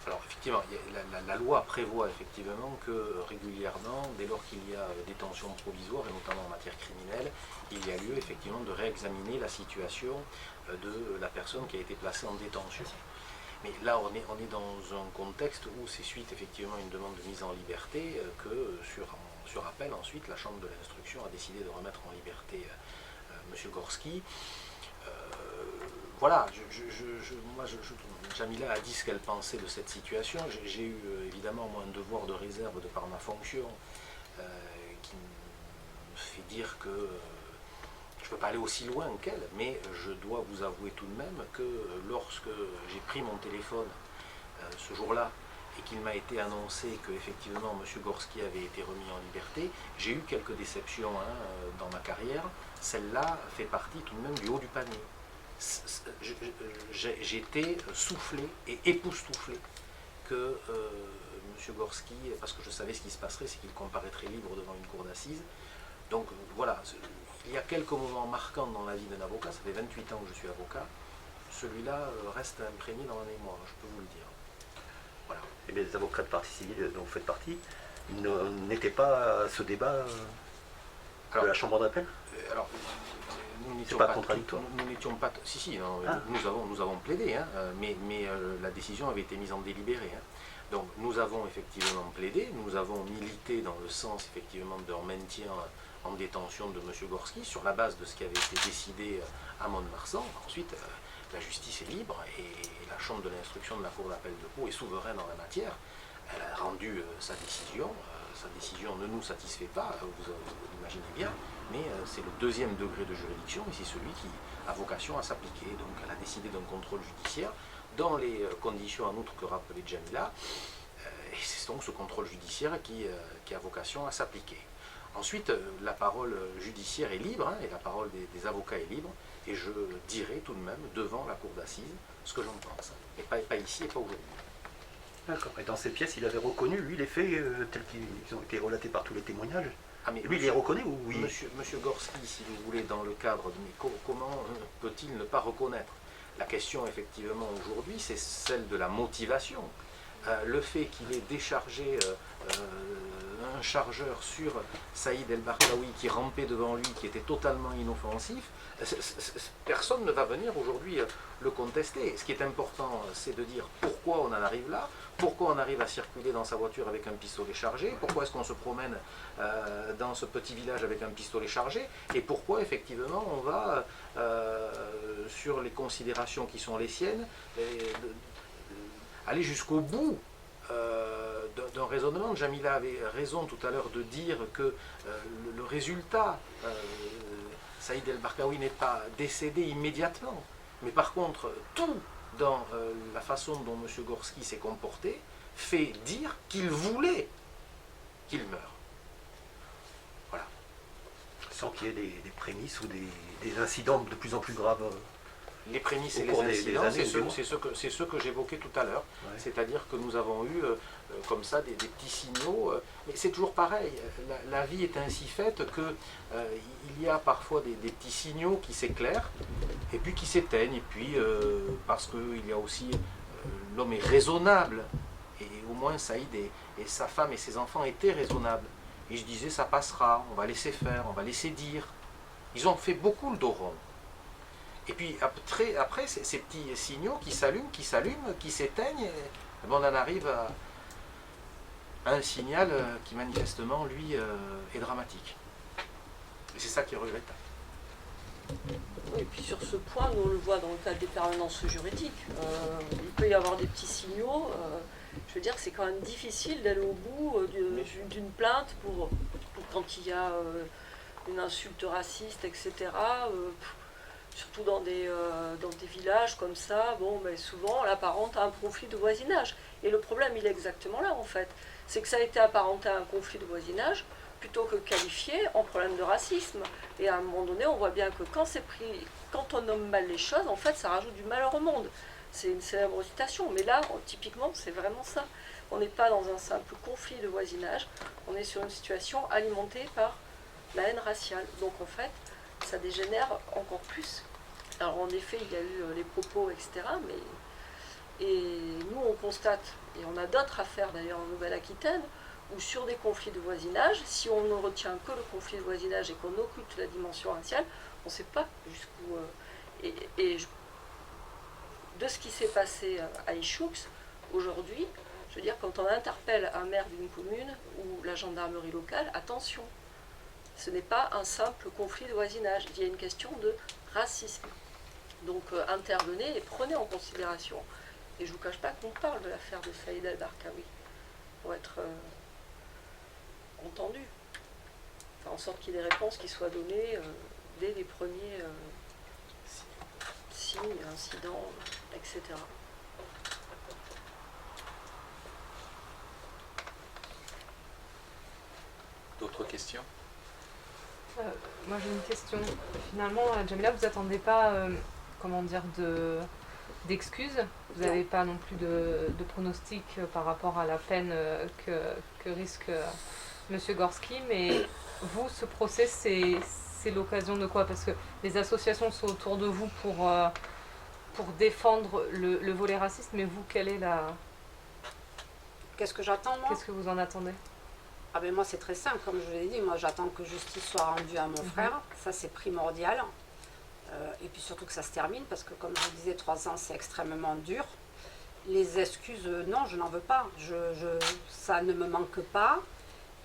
Alors effectivement, la loi prévoit effectivement que régulièrement, dès lors qu'il y a détention provisoire, et notamment en matière criminelle, il y a lieu effectivement de réexaminer la situation de la personne qui a été placée en détention. Mais là, on est dans un contexte où c'est suite effectivement à une demande de mise en liberté que sur appel, ensuite, la Chambre de l'instruction a décidé de remettre en liberté M. Gorski. Voilà, Jamila a dit ce qu'elle pensait de cette situation. J'ai eu évidemment moi un devoir de réserve de par ma fonction qui me fait dire que je ne peux pas aller aussi loin qu'elle, mais je dois vous avouer tout de même que lorsque j'ai pris mon téléphone ce jour-là et qu'il m'a été annoncé qu'effectivement M. Gorski avait été remis en liberté, j'ai eu quelques déceptions dans ma carrière. Celle-là fait partie tout de même du haut du panier. J'étais soufflé et époustouflé que M. Gorski, parce que je savais ce qui se passerait, c'est qu'il comparaîtrait libre devant une cour d'assises. Donc voilà, il y a quelques moments marquants dans la vie d'un avocat, ça fait 28 ans que je suis avocat, celui-là reste imprégné dans ma mémoire, je peux vous le dire. Voilà. Et bien les avocats de partie civile dont vous faites partie, n'étaient pas à ce débat de la Chambre d'appel? Alors, nous n'étions pas contradictoire. Nous n'étions pas. Si, non, nous avons plaidé, mais la décision avait été mise en délibéré. Donc nous avons effectivement plaidé, nous avons milité dans le sens effectivement de leur maintien en détention de M. Gorski sur la base de ce qui avait été décidé à Mont-de-Marsan. Ensuite, la justice est libre et la Chambre de l'instruction de la Cour d'appel de Pau est souveraine en la matière. Elle a rendu sa décision. Sa décision ne nous satisfait pas, vous l'imaginez bien, mais c'est le 2e degré de juridiction et c'est celui qui a vocation à s'appliquer. Donc elle a décidé d'un contrôle judiciaire dans les conditions en outre que rappelait Jamila, et c'est donc ce contrôle judiciaire qui a vocation à s'appliquer. Ensuite, la parole judiciaire est libre, et la parole des avocats est libre, et je dirai tout de même devant la cour d'assises ce que j'en pense, et pas ici et pas aujourd'hui. D'accord. Et dans ces pièces, il avait reconnu, lui, les faits tels qu'ils ont été relatés par tous les témoignages. Ah, mais Lui, il les reconnaît ou oui? Monsieur Gorski, si vous voulez, dans le cadre de comment peut-il ne pas reconnaître? La question, effectivement, aujourd'hui, c'est celle de la motivation. Le fait qu'il ait déchargé un chargeur sur Saïd El Barkaoui qui rampait devant lui, qui était totalement inoffensif, personne ne va venir aujourd'hui le contester. Ce qui est important, c'est de dire pourquoi on en arrive là, pourquoi on arrive à circuler dans sa voiture avec un pistolet chargé, pourquoi est-ce qu'on se promène dans ce petit village avec un pistolet chargé, et pourquoi effectivement on va sur les considérations qui sont les siennes, aller jusqu'au bout d'un raisonnement. Jamila avait raison tout à l'heure de dire que le résultat, Saïd El Barkaoui n'est pas décédé immédiatement, mais par contre, tout dans la façon dont M. Gorski s'est comporté fait dire qu'il voulait qu'il meure. Voilà. Sans qu'il y ait des prémices ou des incidents de plus en plus graves. Les prémices et Au les cours des incidents, années ou des c'est ce que j'évoquais tout à l'heure. Ouais. C'est-à-dire que nous avons eu comme ça des petits signaux. Mais c'est toujours pareil. La vie est ainsi faite que il y a parfois des petits signaux qui s'éclairent et puis qui s'éteignent. Et puis parce qu'il y a aussi l'homme est raisonnable. Et au moins Saïd et sa femme et ses enfants étaient raisonnables. Et je disais ça passera, on va laisser faire, on va laisser dire. Ils ont fait beaucoup le dos rond. Et puis après ces petits signaux qui s'allument, qui s'éteignent, on en arrive à un signal qui manifestement, lui, est dramatique. Et c'est ça qui est regrettable. Et puis sur ce point, nous on le voit dans le cadre des permanences juridiques. Il peut y avoir des petits signaux. Je veux dire que c'est quand même difficile d'aller au bout d'une plainte pour quand il y a une insulte raciste, etc. Surtout dans des villages comme ça, bon, ben souvent on l'apparente à un conflit de voisinage. Et le problème, il est exactement là en fait. C'est que ça a été apparenté à un conflit de voisinage plutôt que qualifié en problème de racisme. Et à un moment donné, on voit bien que quand on nomme mal les choses, en fait, ça rajoute du malheur au monde. C'est une célèbre citation, mais là, typiquement, c'est vraiment ça. On n'est pas dans un simple conflit de voisinage, on est sur une situation alimentée par la haine raciale. Donc en fait, ça dégénère encore plus. Alors en effet, il y a eu les propos, etc. Et nous, on constate, et on a d'autres affaires d'ailleurs en Nouvelle-Aquitaine, où sur des conflits de voisinage, si on ne retient que le conflit de voisinage et qu'on occulte la dimension raciale, on ne sait pas jusqu'où... de ce qui s'est passé à Ichoux, aujourd'hui, je veux dire, quand on interpelle un maire d'une commune ou la gendarmerie locale, attention, ce n'est pas un simple conflit de voisinage, il y a une question de racisme. Donc intervenez et prenez en considération. Et je ne vous cache pas qu'on parle de l'affaire de Saïd El Barkaoui, pour être entendu. Faire en sorte qu'il y ait des réponses qui soient données dès les premiers signes, incidents, etc. D'autres questions? Moi j'ai une question. Finalement, Jamila, vous attendez pas, comment dire, d'excuses. Vous n'avez pas non plus de pronostic par rapport à la peine que risque Monsieur Gorski. Mais vous, ce procès, c'est l'occasion de quoi? Parce que les associations sont autour de vous pour défendre le volet raciste. Mais vous, quelle est la... Qu'est-ce que j'attends, moi? Qu'est-ce que vous en attendez? Ah ben moi c'est très simple, comme je l'ai dit, moi j'attends que justice soit rendue à mon frère, ça c'est primordial. Et puis surtout que ça se termine, parce que comme je vous disais, 3 ans c'est extrêmement dur. Les excuses, non, je n'en veux pas, ça ne me manque pas.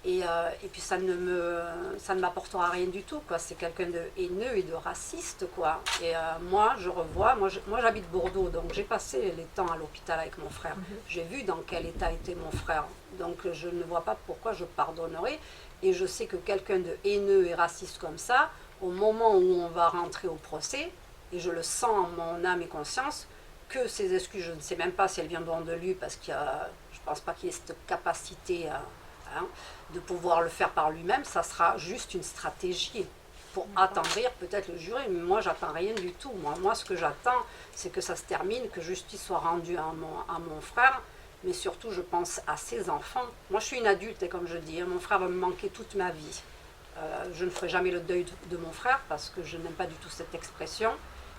Et puis ça ne m'apportera rien du tout, quoi. C'est quelqu'un de haineux et de raciste, quoi. Et moi, je revois, moi j'habite Bordeaux, donc j'ai passé les temps à l'hôpital avec mon frère. J'ai vu dans quel état était mon frère, donc je ne vois pas pourquoi je pardonnerais. Et je sais que quelqu'un de haineux et raciste comme ça, au moment où on va rentrer au procès, et je le sens en mon âme et conscience, que ces excuses, je ne sais même pas si elles viendront de lui, parce qu'il y a, je ne pense pas qu'il y ait cette capacité de pouvoir le faire par lui-même. Ça sera juste une stratégie pour attendrir peut-être le jury, mais moi j'attends rien du tout. Moi ce que j'attends, c'est que ça se termine, que justice soit rendue à mon frère, mais surtout je pense à ses enfants. Moi je suis une adulte, et comme je dis, mon frère va me manquer toute ma vie. Je ne ferai jamais le deuil de mon frère parce que je n'aime pas du tout cette expression.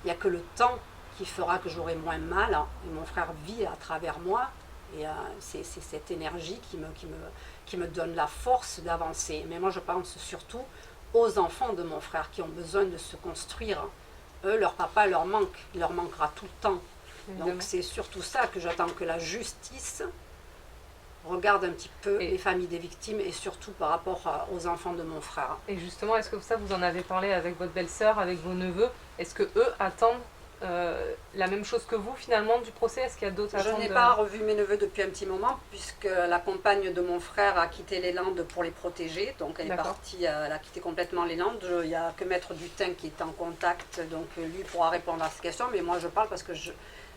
Il n'y a que le temps qui fera que j'aurai moins mal, hein, et mon frère vit à travers moi, et c'est cette énergie qui me donne la force d'avancer. Mais moi je pense surtout aux enfants de mon frère qui ont besoin de se construire. Eux, leur papa leur manque, il leur manquera tout le temps. Évidemment. Donc c'est surtout ça que j'attends, que la justice regarde un petit peu les familles des victimes et surtout par rapport aux enfants de mon frère. Et justement, est-ce que ça, vous en avez parlé avec votre belle-sœur, avec vos neveux? Est-ce que eux attendent la même chose que vous finalement du procès? Est-ce qu'il y a d'autres attentes? Je n'ai pas revu mes neveux depuis un petit moment puisque la compagne de mon frère a quitté les Landes pour les protéger. Donc elle est partie, elle a quitté complètement les Landes. Il n'y a que Maître Dutin qui est en contact, donc lui pourra répondre à ces questions. Mais moi je parle parce que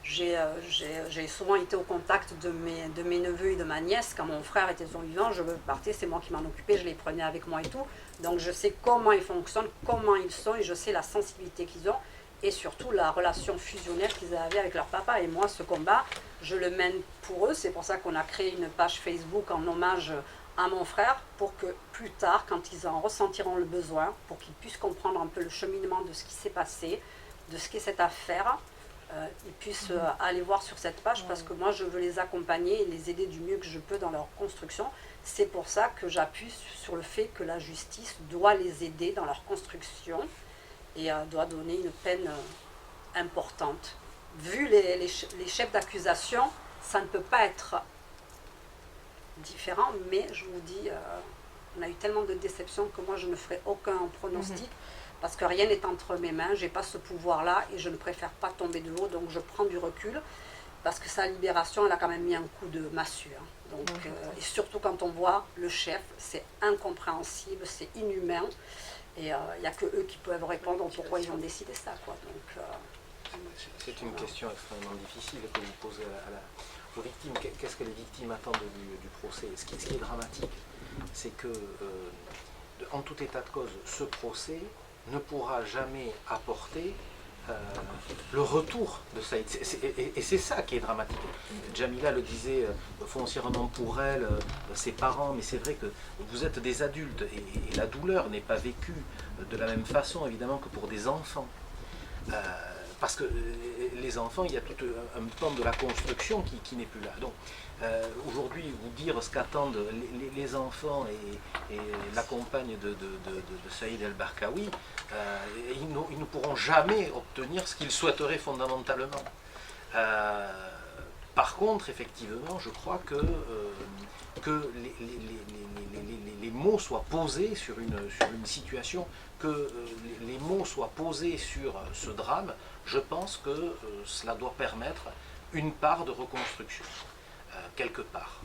j'ai souvent été au contact de mes neveux et de ma nièce. Quand mon frère était vivant, je partais, c'est moi qui m'en occupais, je les prenais avec moi et tout. Donc je sais comment ils fonctionnent, comment ils sont, et je sais la sensibilité qu'ils ont, et surtout la relation fusionnelle qu'ils avaient avec leur papa. Et moi, ce combat, je le mène pour eux. C'est pour ça qu'on a créé une page Facebook en hommage à mon frère, pour que plus tard, quand ils en ressentiront le besoin, pour qu'ils puissent comprendre un peu le cheminement de ce qui s'est passé, de ce qu'est cette affaire, ils puissent aller voir sur cette page, parce que moi je veux les accompagner et les aider du mieux que je peux dans leur construction. C'est pour ça que j'appuie sur le fait que la justice doit les aider dans leur construction et doit donner une peine importante. Vu les chefs d'accusation, ça ne peut pas être différent, mais je vous dis, on a eu tellement de déceptions que moi je ne ferai aucun pronostic. Parce que rien n'est entre mes mains, je n'ai pas ce pouvoir-là et je ne préfère pas tomber de haut, donc je prends du recul, parce que sa libération, elle a quand même mis un coup de massue. Hein. Donc, et surtout quand on voit le chef, c'est incompréhensible, c'est inhumain, et il n'y a que eux qui peuvent répondre pourquoi ils ont décidé ça. Quoi. Donc, c'est une question extrêmement difficile que vous posez aux victimes. Qu'est-ce que les victimes attendent du procès? Ce qui est dramatique, c'est que, en tout état de cause, ce procès ne pourra jamais apporter le retour de Saïd. Et c'est ça qui est dramatique. Jamila le disait foncièrement pour elle, ses parents, mais c'est vrai que vous êtes des adultes et la douleur n'est pas vécue de la même façon évidemment que pour des enfants. Parce que les enfants, il y a tout un pan de la construction qui n'est plus là. Donc aujourd'hui, vous dire ce qu'attendent les enfants et la compagne de Saïd El-Barkaoui, ils ne pourront jamais obtenir ce qu'ils souhaiteraient fondamentalement. Par contre, effectivement, je crois que les mots soient posés sur une situation, que les mots soient posés sur ce drame, je pense que cela doit permettre une part de reconstruction, quelque part.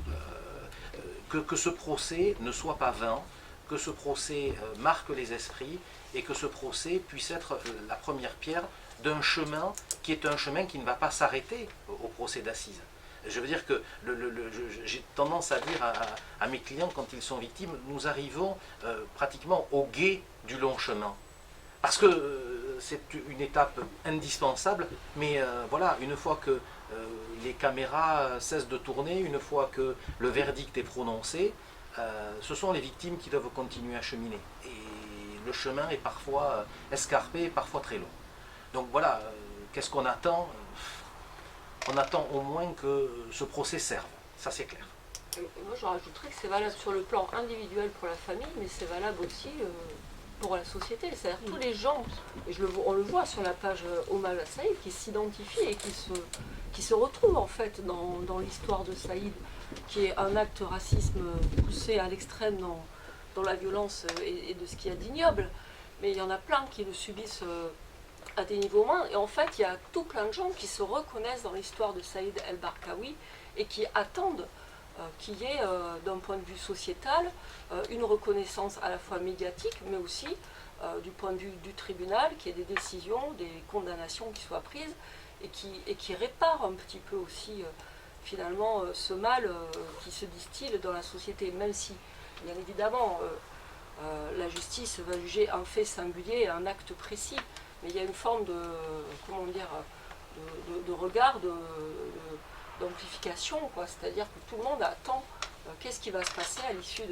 Que ce procès ne soit pas vain, que ce procès marque les esprits, et que ce procès puisse être la première pierre d'un chemin qui est un chemin qui ne va pas s'arrêter au procès d'assises. Je veux dire que j'ai tendance à dire à mes clients quand ils sont victimes, nous arrivons pratiquement au gué du long chemin. Parce que c'est une étape indispensable, mais voilà, une fois que les caméras cessent de tourner, une fois que le verdict est prononcé, ce sont les victimes qui doivent continuer à cheminer. Et le chemin est parfois escarpé, parfois très long. Donc voilà, qu'est-ce qu'on attend? On attend au moins que ce procès serve, ça c'est clair. Moi je rajouterais que c'est valable sur le plan individuel pour la famille, mais c'est valable aussi pour la société. C'est-à-dire tous les gens, et on le voit sur la page Hommage à Saïd, qui s'identifient et qui se retrouvent en fait dans l'histoire de Saïd, qui est un acte racisme poussé à l'extrême dans la violence et de ce qu'il y a d'ignoble. Mais il y en a plein qui le subissent à des niveaux moindres. Et en fait, il y a tout plein de gens qui se reconnaissent dans l'histoire de Saïd El-Barkaoui et qui attendent qu'il y ait, d'un point de vue sociétal, une reconnaissance à la fois médiatique, mais aussi du point de vue du tribunal, qu'il y ait des décisions, des condamnations qui soient prises et qui réparent un petit peu aussi, finalement, ce mal qui se distille dans la société, même si, bien évidemment, la justice va juger un fait singulier, un acte précis, mais il y a une forme de, comment dire, de regard, d'amplification, quoi. C'est-à-dire que tout le monde attend qu'est-ce qui va se passer à l'issue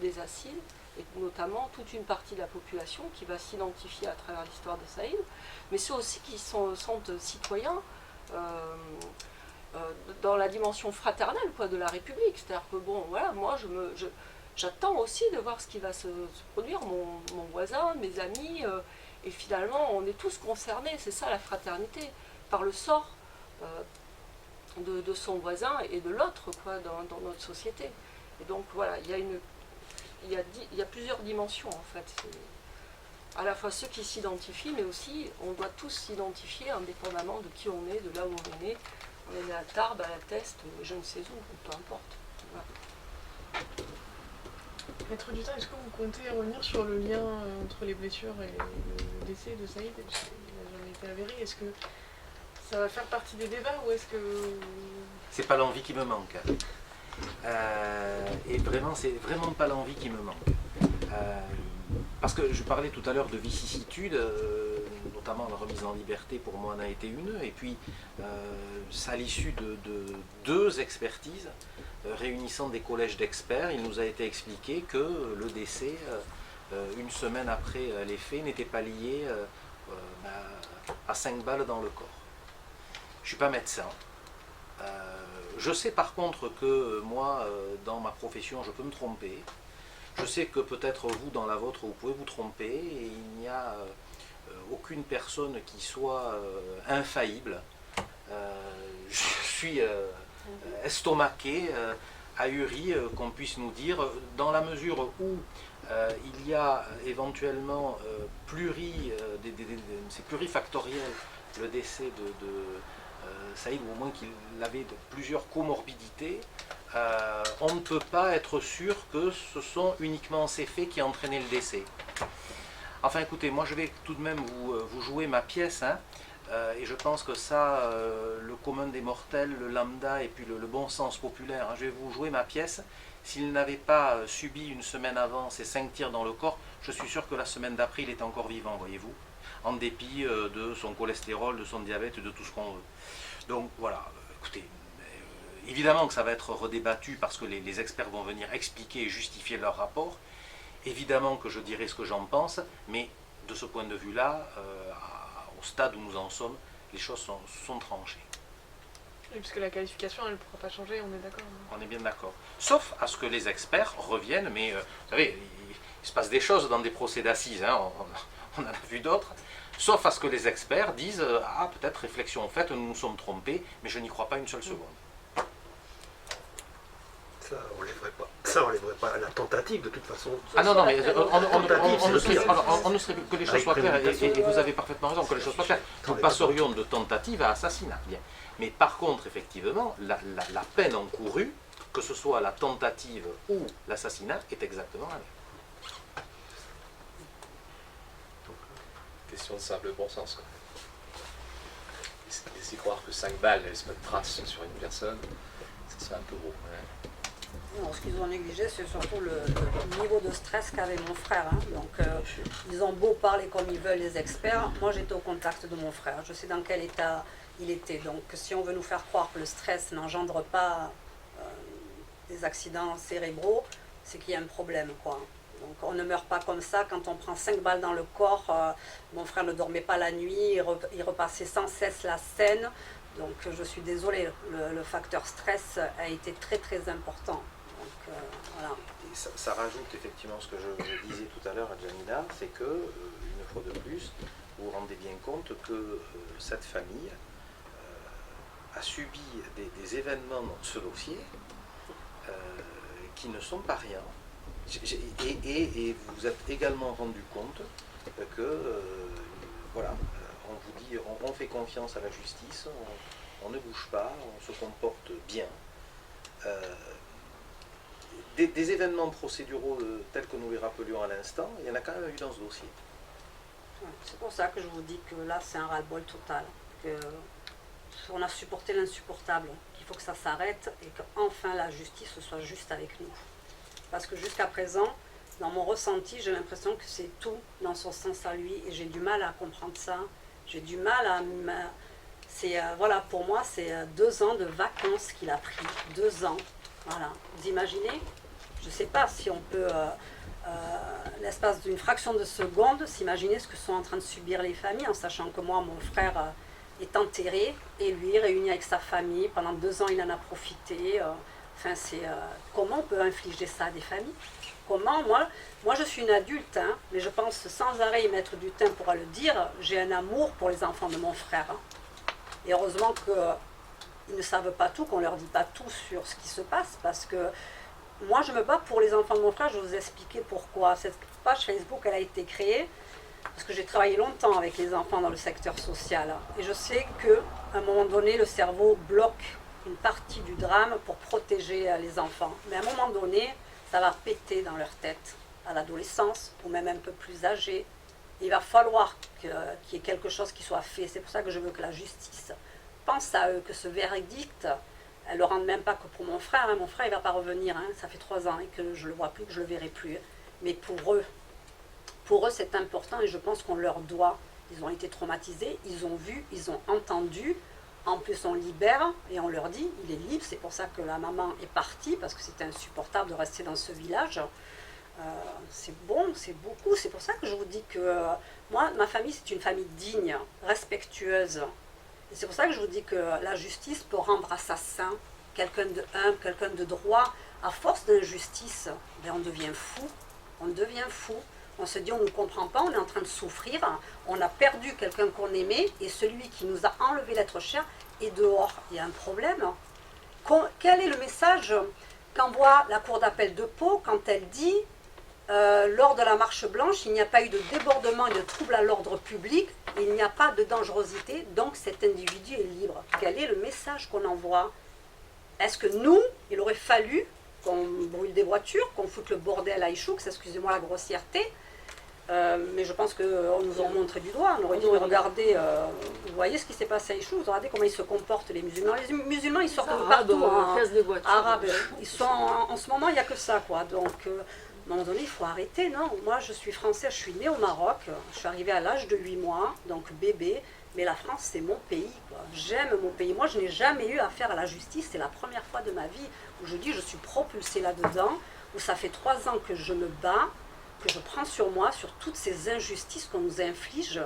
des assises, et notamment toute une partie de la population qui va s'identifier à travers l'histoire de Saïd, mais ceux aussi qui sont citoyens dans la dimension fraternelle, quoi, de la République. C'est-à-dire que bon, voilà, moi j'attends aussi de voir ce qui va se produire, mon voisin, mes amis, et finalement on est tous concernés, c'est ça la fraternité, par le sort de son voisin et de l'autre, quoi, dans notre société. Et donc voilà, il y a plusieurs dimensions en fait. C'est à la fois ceux qui s'identifient, mais aussi on doit tous s'identifier indépendamment de qui on est, de là où on est né. On est né à Tarbes, à la Teste, je ne sais où, peu importe. Voilà. Maître Dutin, est-ce que vous comptez revenir sur le lien entre les blessures et le décès de Saïd? Il n'a jamais été avéré. Est-ce que ça va faire partie des débats ou est-ce que... C'est pas l'envie qui me manque. Et vraiment, c'est vraiment pas l'envie qui me manque. Parce que je parlais tout à l'heure de vicissitudes, notamment la remise en liberté pour moi en a été une, et puis à l'issue de 2 expertises réunissant des collèges d'experts, il nous a été expliqué que le décès, une semaine après les faits, n'était pas lié à 5 balles dans le corps. Je ne suis pas médecin. Je sais par contre que moi, dans ma profession, je peux me tromper. Je sais que peut-être vous, dans la vôtre, vous pouvez vous tromper, et il n'y a aucune personne qui soit infaillible. Je suis estomaqué, ahuri, qu'on puisse nous dire, dans la mesure où il y a éventuellement c'est plurifactoriel le décès de Saïd, ou au moins qu'il avait plusieurs comorbidités. On ne peut pas être sûr que ce sont uniquement ces faits qui entraînaient le décès. Enfin écoutez, moi je vais tout de même vous jouer ma pièce, hein, et je pense que ça, le commun des mortels, le lambda et puis le bon sens populaire, hein, je vais vous jouer ma pièce. S'il n'avait pas subi une semaine avant ces 5 tirs dans le corps, je suis sûr que la semaine d'après il était encore vivant, voyez-vous, en dépit de son cholestérol, de son diabète, de tout ce qu'on veut. Donc voilà, écoutez, évidemment que ça va être redébattu parce que les experts vont venir expliquer et justifier leur rapport. Évidemment que je dirai ce que j'en pense, mais de ce point de vue-là, au stade où nous en sommes, les choses sont tranchées. Oui, puisque la qualification, elle ne pourra pas changer, on est d'accord. On est bien d'accord. Sauf à ce que les experts reviennent, mais vous savez, il se passe des choses dans des procès d'assises, hein, on en a vu d'autres. Sauf à ce que les experts disent « Ah, peut-être réflexion faite, nous nous sommes trompés, mais je n'y crois pas une seule seconde. » Ça enlèverait pas la tentative de toute façon. Ah non, mais on ne serait que les choses soient claires, et vous avez parfaitement raison, que les choses soient claires. Nous passerions de tentative à assassinat. Bien. Mais par contre, effectivement, la peine encourue, que ce soit la tentative ou l'assassinat, est exactement la même. Question de simple bon sens, quoi. Laisser croire que 5 balles laissent pas de traces sur une personne, ça serait un peu gros. Ouais. Non, ce qu'ils ont négligé, c'est surtout le niveau de stress qu'avait mon frère. Hein. Donc, ils ont beau parler comme ils veulent, les experts. Moi, j'étais au contact de mon frère. Je sais dans quel état il était. Donc, si on veut nous faire croire que le stress n'engendre pas des accidents cérébraux, c'est qu'il y a un problème, quoi. Donc on ne meurt pas comme ça quand on prend 5 balles dans le corps. Mon frère ne dormait pas la nuit, il repassait sans cesse la scène. Donc je suis désolée, le facteur stress a été très très important. Donc voilà. Et ça rajoute effectivement ce que je disais tout à l'heure à Jamila, c'est que, une fois de plus, vous vous rendez bien compte que cette famille a subi des événements dans ce dossier qui ne sont pas rien. Et vous vous êtes également rendu compte que, voilà, on vous dit, on fait confiance à la justice, on ne bouge pas, on se comporte bien. Des événements procéduraux tels que nous les rappelions à l'instant, il y en a quand même eu dans ce dossier. C'est pour ça que je vous dis que là, c'est un ras-le-bol total. On a supporté l'insupportable, qu'il faut que ça s'arrête et qu'enfin la justice soit juste avec nous. Parce que jusqu'à présent, dans mon ressenti, j'ai l'impression que c'est tout dans son sens à lui et j'ai du mal à comprendre ça. J'ai du mal à... Voilà, pour moi, c'est 2 ans de vacances qu'il a pris. 2 ans. Voilà. Vous imaginez? Je ne sais pas si on peut, l'espace d'une fraction de seconde, s'imaginer ce que sont en train de subir les familles, en sachant que moi, mon frère est enterré, et lui, réuni avec sa famille. Pendant 2 ans, il en a profité. Comment on peut infliger ça à des familles? Comment? Moi, je suis une adulte, hein, mais je pense sans arrêt y mettre du temps pour le dire, j'ai un amour pour les enfants de mon frère. Hein. Et heureusement qu'ils ne savent pas tout, qu'on ne leur dit pas tout sur ce qui se passe, parce que moi, je me bats pour les enfants de mon frère, je vais vous expliquer pourquoi. Cette page Facebook, elle a été créée parce que j'ai travaillé longtemps avec les enfants dans le secteur social. Et je sais qu'à un moment donné, le cerveau bloque une partie du drame pour protéger les enfants. Mais à un moment donné, ça va péter dans leur tête, à l'adolescence, ou même un peu plus âgé. Il va falloir qu'il y ait quelque chose qui soit fait. C'est pour ça que je veux que la justice pense à eux, que ce verdict, elle ne le rende même pas que pour mon frère. Hein. Mon frère, il ne va pas revenir. Hein. Ça fait 3 ans et que je ne le vois plus, que je ne le verrai plus. Mais pour eux, c'est important et je pense qu'on leur doit. Ils ont été traumatisés, ils ont vu, ils ont entendu. En plus, on libère et on leur dit, il est libre. C'est pour ça que la maman est partie, parce que c'était insupportable de rester dans ce village. C'est bon, c'est beaucoup. C'est pour ça que je vous dis que moi, ma famille, c'est une famille digne, respectueuse. Et c'est pour ça que je vous dis que la justice peut rendre assassin quelqu'un de humble, quelqu'un de droit. À force d'injustice, ben on devient fou. On devient fou. On se dit, on ne nous comprend pas, on est en train de souffrir. On a perdu quelqu'un qu'on aimait et celui qui nous a enlevé l'être cher est dehors. Il y a un problème. Quel est le message qu'envoie la Cour d'appel de Pau quand elle dit lors de la marche blanche, il n'y a pas eu de débordement et de trouble à l'ordre public, il n'y a pas de dangerosité, donc cet individu est libre. Quel est le message qu'on envoie? Est-ce que nous, il aurait fallu qu'on brûle des voitures, qu'on foute le bordel à Ichoux, excusez-moi la grossièreté, mais je pense qu'on nous a montré du doigt, on aurait dit, regardez, vous voyez ce qui s'est passé à Ichoux, regardez comment ils se comportent les musulmans. Les musulmans, ils sortent de partout, arabes, ils sont, en ce moment, il n'y a que ça, quoi, donc... à un moment donné, il faut arrêter, non? Moi, je suis française, je suis née au Maroc, je suis arrivée à l'âge de 8 mois, donc bébé, mais la France, c'est mon pays, quoi. J'aime mon pays. Moi, je n'ai jamais eu affaire à la justice, c'est la première fois de ma vie où je dis je suis propulsée là-dedans, où ça fait 3 ans que je me bats, que je prends sur moi, sur toutes ces injustices qu'on nous inflige,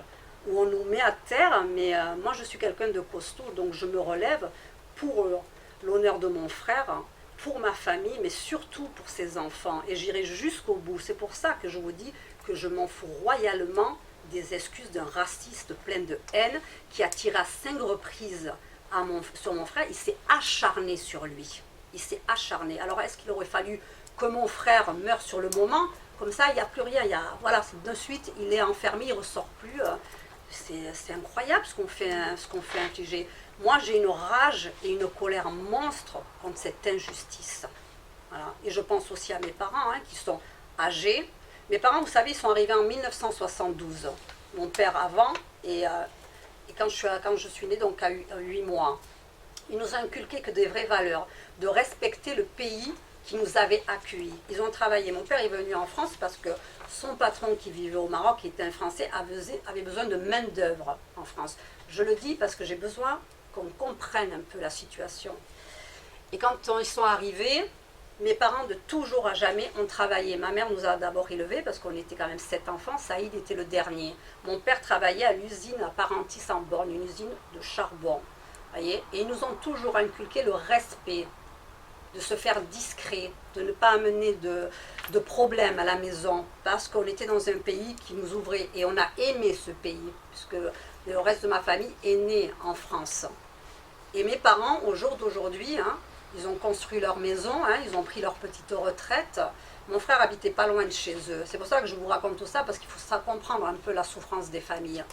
où on nous met à terre, mais moi, je suis quelqu'un de costaud, donc je me relève pour l'honneur de mon frère, pour ma famille, mais surtout pour ses enfants. Et j'irai jusqu'au bout. C'est pour ça que je vous dis que je m'en fous royalement des excuses d'un raciste plein de haine qui a tiré à 5 reprises sur mon frère. Il s'est acharné sur lui. Il s'est acharné. Alors est-ce qu'il aurait fallu que mon frère meure sur le moment? Comme ça, il n'y a plus rien. Voilà, de suite, il est enfermé, il ne ressort plus. C'est incroyable ce qu'on fait infliger. Moi, j'ai une rage et une colère monstre contre cette injustice. Voilà. Et je pense aussi à mes parents, hein, qui sont âgés. Mes parents, vous savez, ils sont arrivés en 1972. Mon père avant, et quand je suis née, donc à 8 mois. Ils nous ont inculqué que des vraies valeurs, de respecter le pays qui nous avait accueillis. Ils ont travaillé. Mon père est venu en France parce que son patron qui vivait au Maroc, qui était un Français, avait besoin de main-d'œuvre en France. Je le dis parce que j'ai besoin qu'on comprenne un peu la situation. Et quand ils sont arrivés, mes parents de toujours à jamais ont travaillé. Ma mère nous a d'abord élevés parce qu'on était quand même 7 enfants. Saïd était le dernier. Mon père travaillait à l'usine à Parentis-en-Born, une usine de charbon. Voyez, et ils nous ont toujours inculqué le respect, de se faire discret, de ne pas amener de problèmes à la maison, parce qu'on était dans un pays qui nous ouvrait, et on a aimé ce pays, puisque le reste de ma famille est né en France. Et mes parents, au jour d'aujourd'hui, hein, ils ont construit leur maison, hein, ils ont pris leur petite retraite. Mon frère habitait pas loin de chez eux. C'est pour ça que je vous raconte tout ça, parce qu'il faut comprendre un peu la souffrance des familles.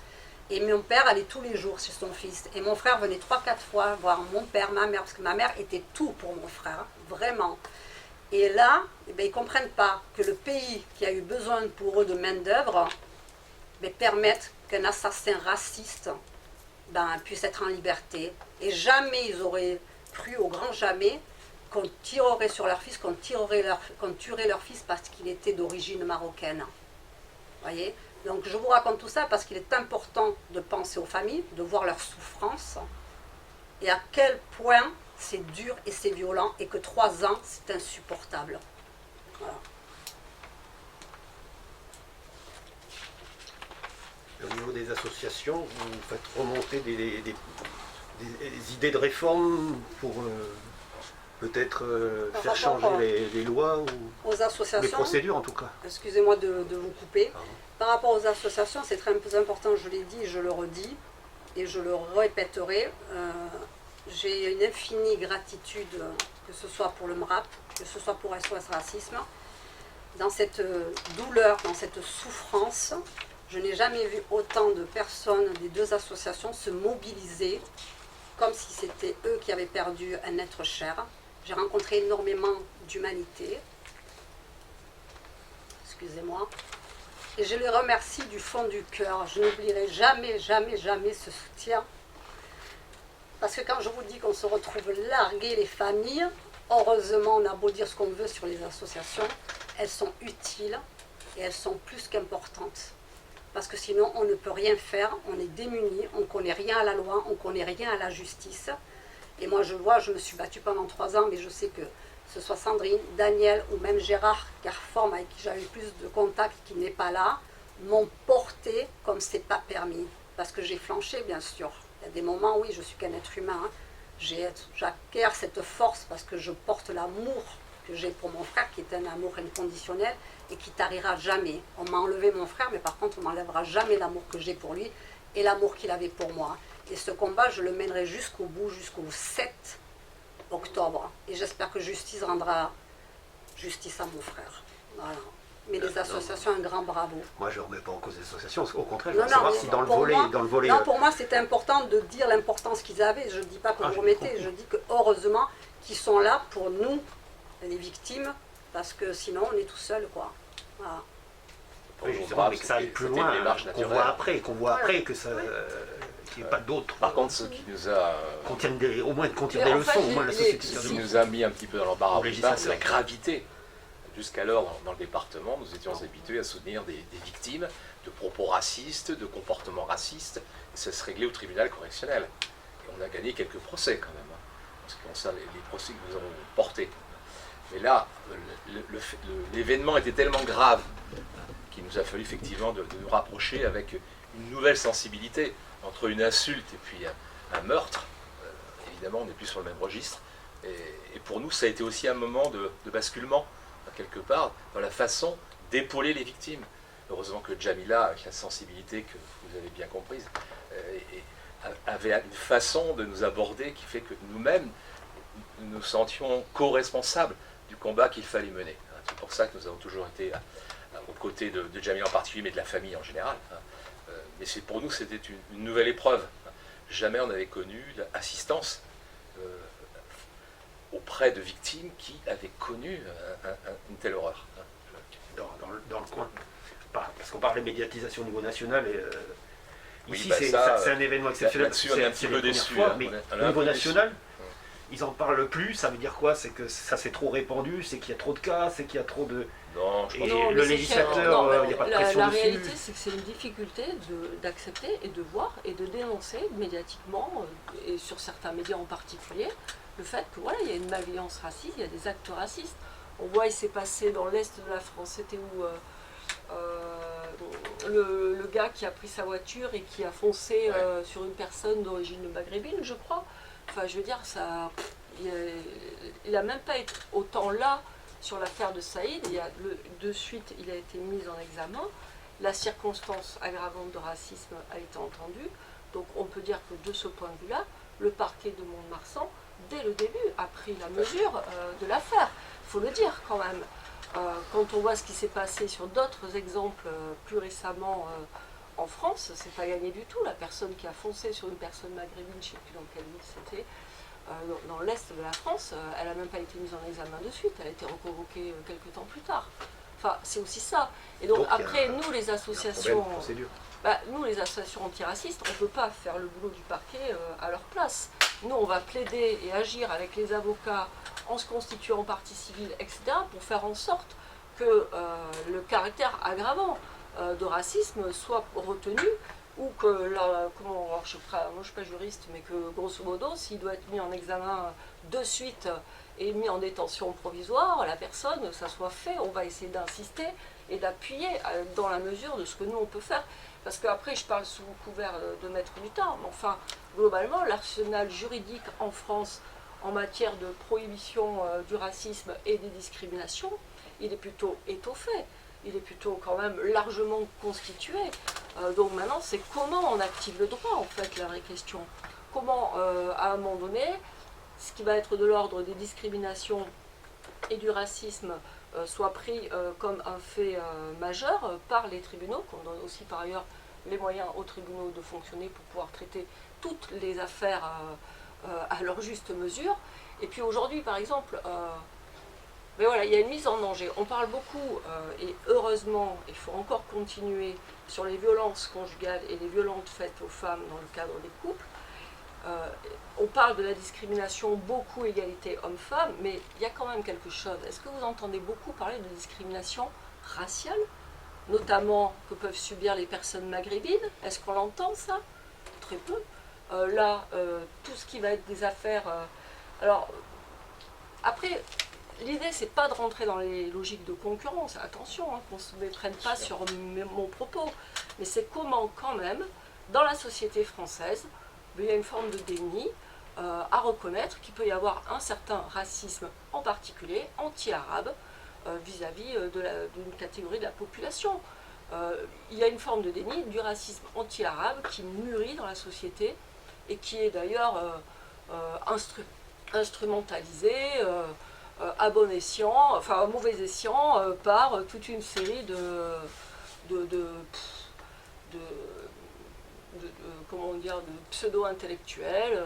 Et mon père allait tous les jours chez son fils. Et mon frère venait 3-4 fois voir mon père, ma mère, parce que ma mère était tout pour mon frère, vraiment. Et là, eh bien, ils ne comprennent pas que le pays qui a eu besoin pour eux de main-d'œuvre permette qu'un assassin raciste puisse être en liberté. Et jamais ils auraient cru, au grand jamais, qu'on tirerait sur leur fils, qu'on tuerait leur fils parce qu'il était d'origine marocaine. Voyez ? Donc je vous raconte tout ça parce qu'il est important de penser aux familles, de voir leur souffrance, et à quel point c'est dur et c'est violent et que 3 ans, c'est insupportable. Voilà. Au niveau des associations, vous faites remonter des idées de réforme pour peut-être faire changer les lois ou Aux associations, les procédures en tout cas. excusez-moi de vous couper. Pardon. Par rapport aux associations, c'est très important, je l'ai dit, je le redis et je le répéterai. J'ai une infinie gratitude, que ce soit pour le MRAP, que ce soit pour SOS Racisme. Dans cette douleur, dans cette souffrance, je n'ai jamais vu autant de personnes des 2 associations se mobiliser comme si c'était eux qui avaient perdu un être cher. J'ai rencontré énormément d'humanité. Excusez-moi. Et je les remercie du fond du cœur. Je n'oublierai jamais, jamais, jamais ce soutien. Parce que quand je vous dis qu'on se retrouve larguer les familles, heureusement, on a beau dire ce qu'on veut sur les associations, elles sont utiles et elles sont plus qu'importantes. Parce que sinon, on ne peut rien faire, on est démunis, on ne connaît rien à la loi, on ne connaît rien à la justice. Et moi, je vois, je me suis battue pendant 3 ans, mais je sais que ce soit Sandrine, Daniel ou même Gérard Carforme, avec qui j'avais plus de contact, qui n'est pas là, m'ont porté comme c'est pas permis. Parce que j'ai flanché, bien sûr. Il y a des moments, oui, je suis qu'un être humain. Hein. J'acquiers cette force parce que je porte l'amour que j'ai pour mon frère, qui est un amour inconditionnel et qui tarira jamais. On m'a enlevé mon frère, mais par contre, on m'enlèvera jamais l'amour que j'ai pour lui et l'amour qu'il avait pour moi. Et ce combat, je le mènerai jusqu'au bout, jusqu'au 7 octobre. Et j'espère que justice rendra justice à mon frère. Voilà. Mais les associations, un grand bravo. Moi, je ne remets pas en cause les associations. Au contraire, je Non, veux non, savoir mais si dans le pour volet. Non, pour moi, c'était important de dire l'importance qu'ils avaient. Je ne dis pas que vous remettez, je dis que heureusement qu'ils sont là pour nous, les victimes, parce que sinon, on est tout seul, quoi. Voilà. Oui, justement, mais que ça aille plus loin, qu'on voit après, que ça, qu'il n'y ait pas d'autres. Par contre, ce qui nous a contiennent au moins contiennent Mais des en fait, leçons, au moins la société. ce qui nous a mis un petit peu dans l'embarras Au au départ, c'est la législateur. gravité. Jusqu'alors, dans le département, nous étions habitués à soutenir des victimes de propos racistes, de comportements racistes, et ça se réglait au tribunal correctionnel. Et on a gagné quelques procès quand même, en ce qui concerne les procès que nous avons portés. Mais là, l'événement était tellement grave qu'il nous a fallu effectivement de nous rapprocher avec une nouvelle sensibilité entre une insulte et puis un meurtre. Évidemment, on n'est plus sur le même registre. Et pour nous, ça a été aussi un moment de basculement, quelque part, dans la façon d'épauler les victimes. Heureusement que Jamila, avec la sensibilité que vous avez bien comprise, avait une façon de nous aborder qui fait que nous-mêmes, nous nous sentions co-responsables du combat qu'il fallait mener. C'est pour ça que nous avons toujours été aux côtés de Jamila en particulier, mais de la famille en général. Mais pour nous, c'était une nouvelle épreuve. Jamais on n'avait connu l'assistance auprès de victimes qui avaient connu une telle horreur. Dans le coin. Parce qu'on parle de médiatisation au niveau national, et Oui, ici bah c'est un événement exceptionnel. Là-dessus, on est un petit peu déçus. Mais On est au un niveau peu national, ils en parlent plus. Ça veut dire quoi? C'est que ça s'est trop répandu, c'est qu'il y a trop de cas, c'est qu'il y a trop de... Non, je pense Et Non, mais le c'est législateur, cher. il n'y a pas de La pression dessus. réalité, c'est que c'est une difficulté d'accepter et de voir et de dénoncer médiatiquement, et sur certains médias en particulier, le fait que voilà, il y a une malveillance raciste, il y a des actes racistes. On voit, il s'est passé dans l'est de la France, c'était où le gars qui a pris sa voiture et qui a foncé sur une personne d'origine maghrébine, je crois. Enfin, je veux dire, il n'a même pas été autant là sur l'affaire de Saïd. De suite, il a été mis en examen. La circonstance aggravante de racisme a été entendue. Donc, on peut dire que de ce point de vue-là, le parquet de Mont-de-Marsan, dès le début, a pris la mesure de l'affaire. Il faut le dire quand même. Quand on voit ce qui s'est passé sur d'autres exemples plus récemment en France, c'est pas gagné du tout. La personne qui a foncé sur une personne maghrébine, je ne sais plus dans quelle ville c'était, dans l'est de la France, elle n'a même pas été mise en examen de suite, elle a été reconvoquée quelques temps plus tard. Enfin, c'est aussi ça. Et donc après, nous les associations, nous les associations antiracistes, on ne peut pas faire le boulot du parquet à leur place. Nous, on va plaider et agir avec les avocats en se constituant en partie civile, etc., pour faire en sorte que le caractère aggravant de racisme soit retenu ou que, alors moi je ne suis pas juriste, mais que grosso modo, s'il doit être mis en examen de suite et mis en détention provisoire, la personne, ça soit fait, on va essayer d'insister et d'appuyer dans la mesure de ce que nous on peut faire. Parce qu'après, je parle sous couvert de maître du temps, mais enfin, globalement, l'arsenal juridique en France en matière de prohibition du racisme et des discriminations, il est plutôt étoffé, il est plutôt quand même largement constitué. Donc maintenant, c'est comment on active le droit, en fait, la vraie question. Comment, à un moment donné, ce qui va être de l'ordre des discriminations et du racisme soit pris comme un fait majeur par les tribunaux, qu'on donne aussi par ailleurs les moyens aux tribunaux de fonctionner pour pouvoir traiter toutes les affaires à leur juste mesure. Et puis aujourd'hui, par exemple, mais voilà, il y a une mise en danger. On parle beaucoup, et heureusement, il faut encore continuer sur les violences conjugales et les violences faites aux femmes dans le cadre des couples. On parle de la discrimination, beaucoup égalité homme-femme, mais il y a quand même quelque chose. Est-ce que vous entendez beaucoup parler de discrimination raciale, notamment que peuvent subir les personnes maghrébines? Est-ce qu'on l'entend ça? Très peu. Tout ce qui va être des affaires... alors, après, l'idée, c'est pas de rentrer dans les logiques de concurrence. Attention, qu'on ne se méprenne pas sur mon propos. Mais c'est comment, quand même, dans la société française, il y a une forme de déni à reconnaître qu'il peut y avoir un certain racisme, en particulier anti-arabe, vis-à-vis d'une catégorie de la population. Il y a une forme de déni du racisme anti-arabe qui mûrit dans la société et qui est d'ailleurs instrumentalisé à bon escient, enfin à mauvais escient, par toute une série de pseudo-intellectuels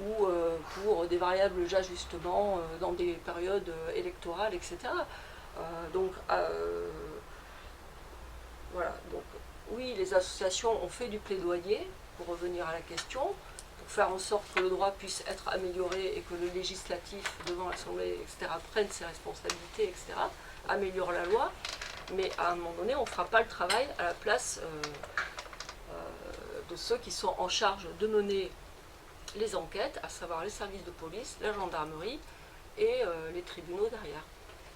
ou pour des variables d'ajustement dans des périodes électorales, etc. Voilà. Donc, oui, les associations ont fait du plaidoyer, pour revenir à la question, pour faire en sorte que le droit puisse être amélioré et que le législatif, devant l'Assemblée, etc., prenne ses responsabilités, etc., améliore la loi. Mais à un moment donné, on ne fera pas le travail à la place de ceux qui sont en charge de mener les enquêtes, à savoir les services de police, la gendarmerie et les tribunaux derrière.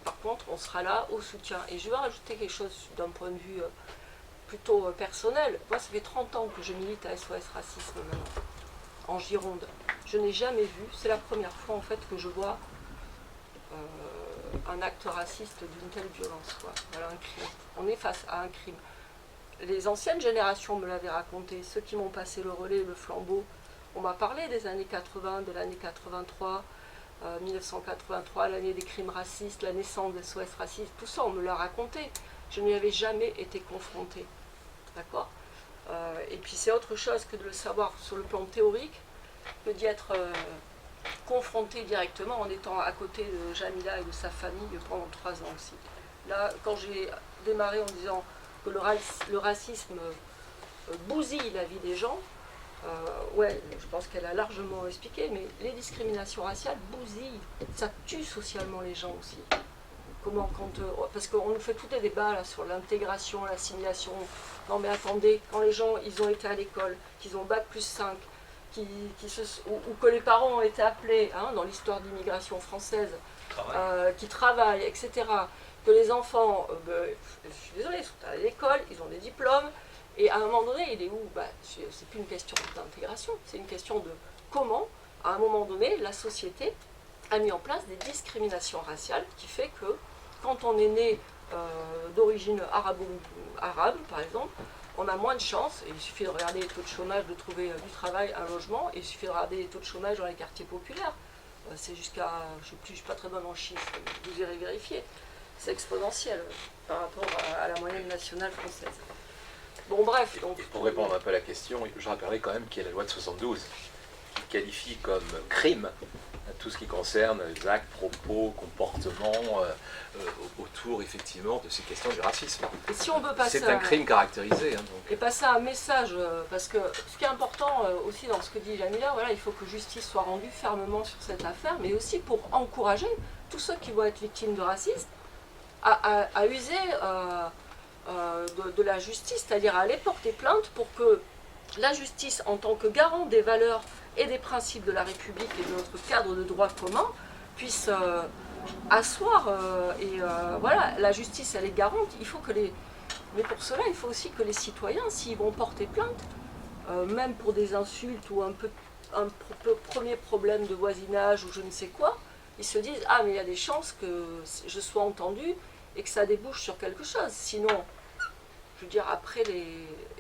Par contre, on sera là au soutien. Et je vais rajouter quelque chose d'un point de vue plutôt personnel. Moi, ça fait 30 ans que je milite à SOS Racisme maintenant, en Gironde. Je n'ai jamais vu, c'est la première fois en fait que je vois un acte raciste d'une telle violence. Voilà, un crime. On est face à un crime. Les anciennes générations me l'avaient raconté, ceux qui m'ont passé le relais, le flambeau. On m'a parlé des années 80, de l'année 83, 1983, l'année des crimes racistes, la naissance des SOS racistes, tout ça on me l'a raconté. Je n'y avais jamais été confrontée. D'accord ? Et puis c'est autre chose que de le savoir sur le plan théorique, que d'y être confronté directement en étant à côté de Jamila et de sa famille pendant 3 ans aussi. Là, quand j'ai démarré en disant que le racisme bousille la vie des gens, ouais, je pense qu'elle a largement expliqué, mais les discriminations raciales bousillent, ça tue socialement les gens aussi. Comment, parce qu'on nous fait tous des débats là, sur l'intégration, l'assimilation. Non mais attendez, quand les gens ils ont été à l'école, qu'ils ont bac+5, ou que les parents ont été appelés dans l'histoire de l'immigration française, qui travaillent, etc., que les enfants, je suis désolée, ils sont à l'école, ils ont des diplômes, et à un moment donné, il est où? C'est plus une question d'intégration, c'est une question de comment, à un moment donné, la société a mis en place des discriminations raciales qui fait que quand on est né d'origine arabe, par exemple, on a moins de chances, et il suffit de regarder les taux de chômage, de trouver du travail, un logement, et il suffit de regarder les taux de chômage dans les quartiers populaires. C'est jusqu'à, je ne suis pas très bonne en chiffres, vous irez vérifier, c'est exponentiel par rapport à la moyenne nationale française. Bon bref. Donc, et pour répondre un peu à la question, je rappellerai quand même qu'il y a la loi de 72 qui qualifie comme crime tout ce qui concerne les actes, propos, comportements autour effectivement de ces questions du racisme. Et si on veut passer c'est un crime caractérisé. Et passer un message, parce que ce qui est important aussi dans ce que dit Jamila, voilà, il faut que justice soit rendue fermement sur cette affaire, mais aussi pour encourager tous ceux qui vont être victimes de racisme à user de la justice, c'est-à-dire à aller porter plainte pour que la justice en tant que garant des valeurs et des principes de la République et de notre cadre de droit commun puisse asseoir voilà, la justice elle est garante, il faut que mais pour cela il faut aussi que les citoyens, s'ils vont porter plainte, même pour des insultes ou un premier problème de voisinage ou je ne sais quoi, ils se disent ah mais il y a des chances que je sois entendu et que ça débouche sur quelque chose, sinon je veux dire après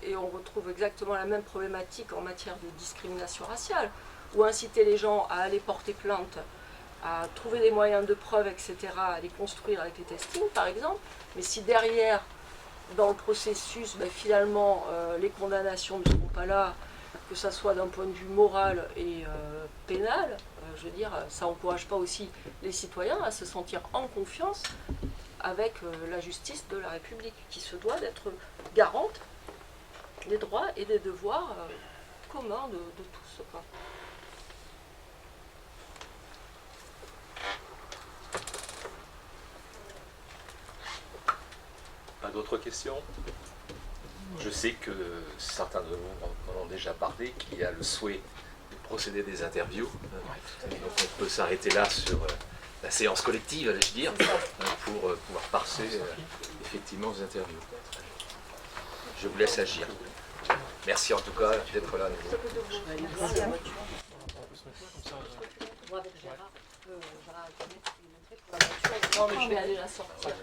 et on retrouve exactement la même problématique en matière de discrimination raciale, ou inciter les gens à aller porter plainte, à trouver des moyens de preuve, etc., à les construire avec les testings, par exemple. Mais si derrière, dans le processus, ben, finalement, les condamnations ne seront pas là, que ça soit d'un point de vue moral et pénal, je veux dire, ça n'encourage pas aussi les citoyens à se sentir en confiance avec la justice de la République, qui se doit d'être garante des droits et des devoirs communs de tous. Quoi. Pas d'autres questions? Je sais que certains de vous en ont déjà parlé, qu'il y a le souhait de procéder des interviews. Donc on peut s'arrêter là sur la séance collective, allais-je dire, pour pouvoir passer effectivement aux interviews. Je vous laisse agir. Merci en tout cas d'être là à nouveau. Merci à votre Moi avec Gérard, non mais je vais aller la sortir.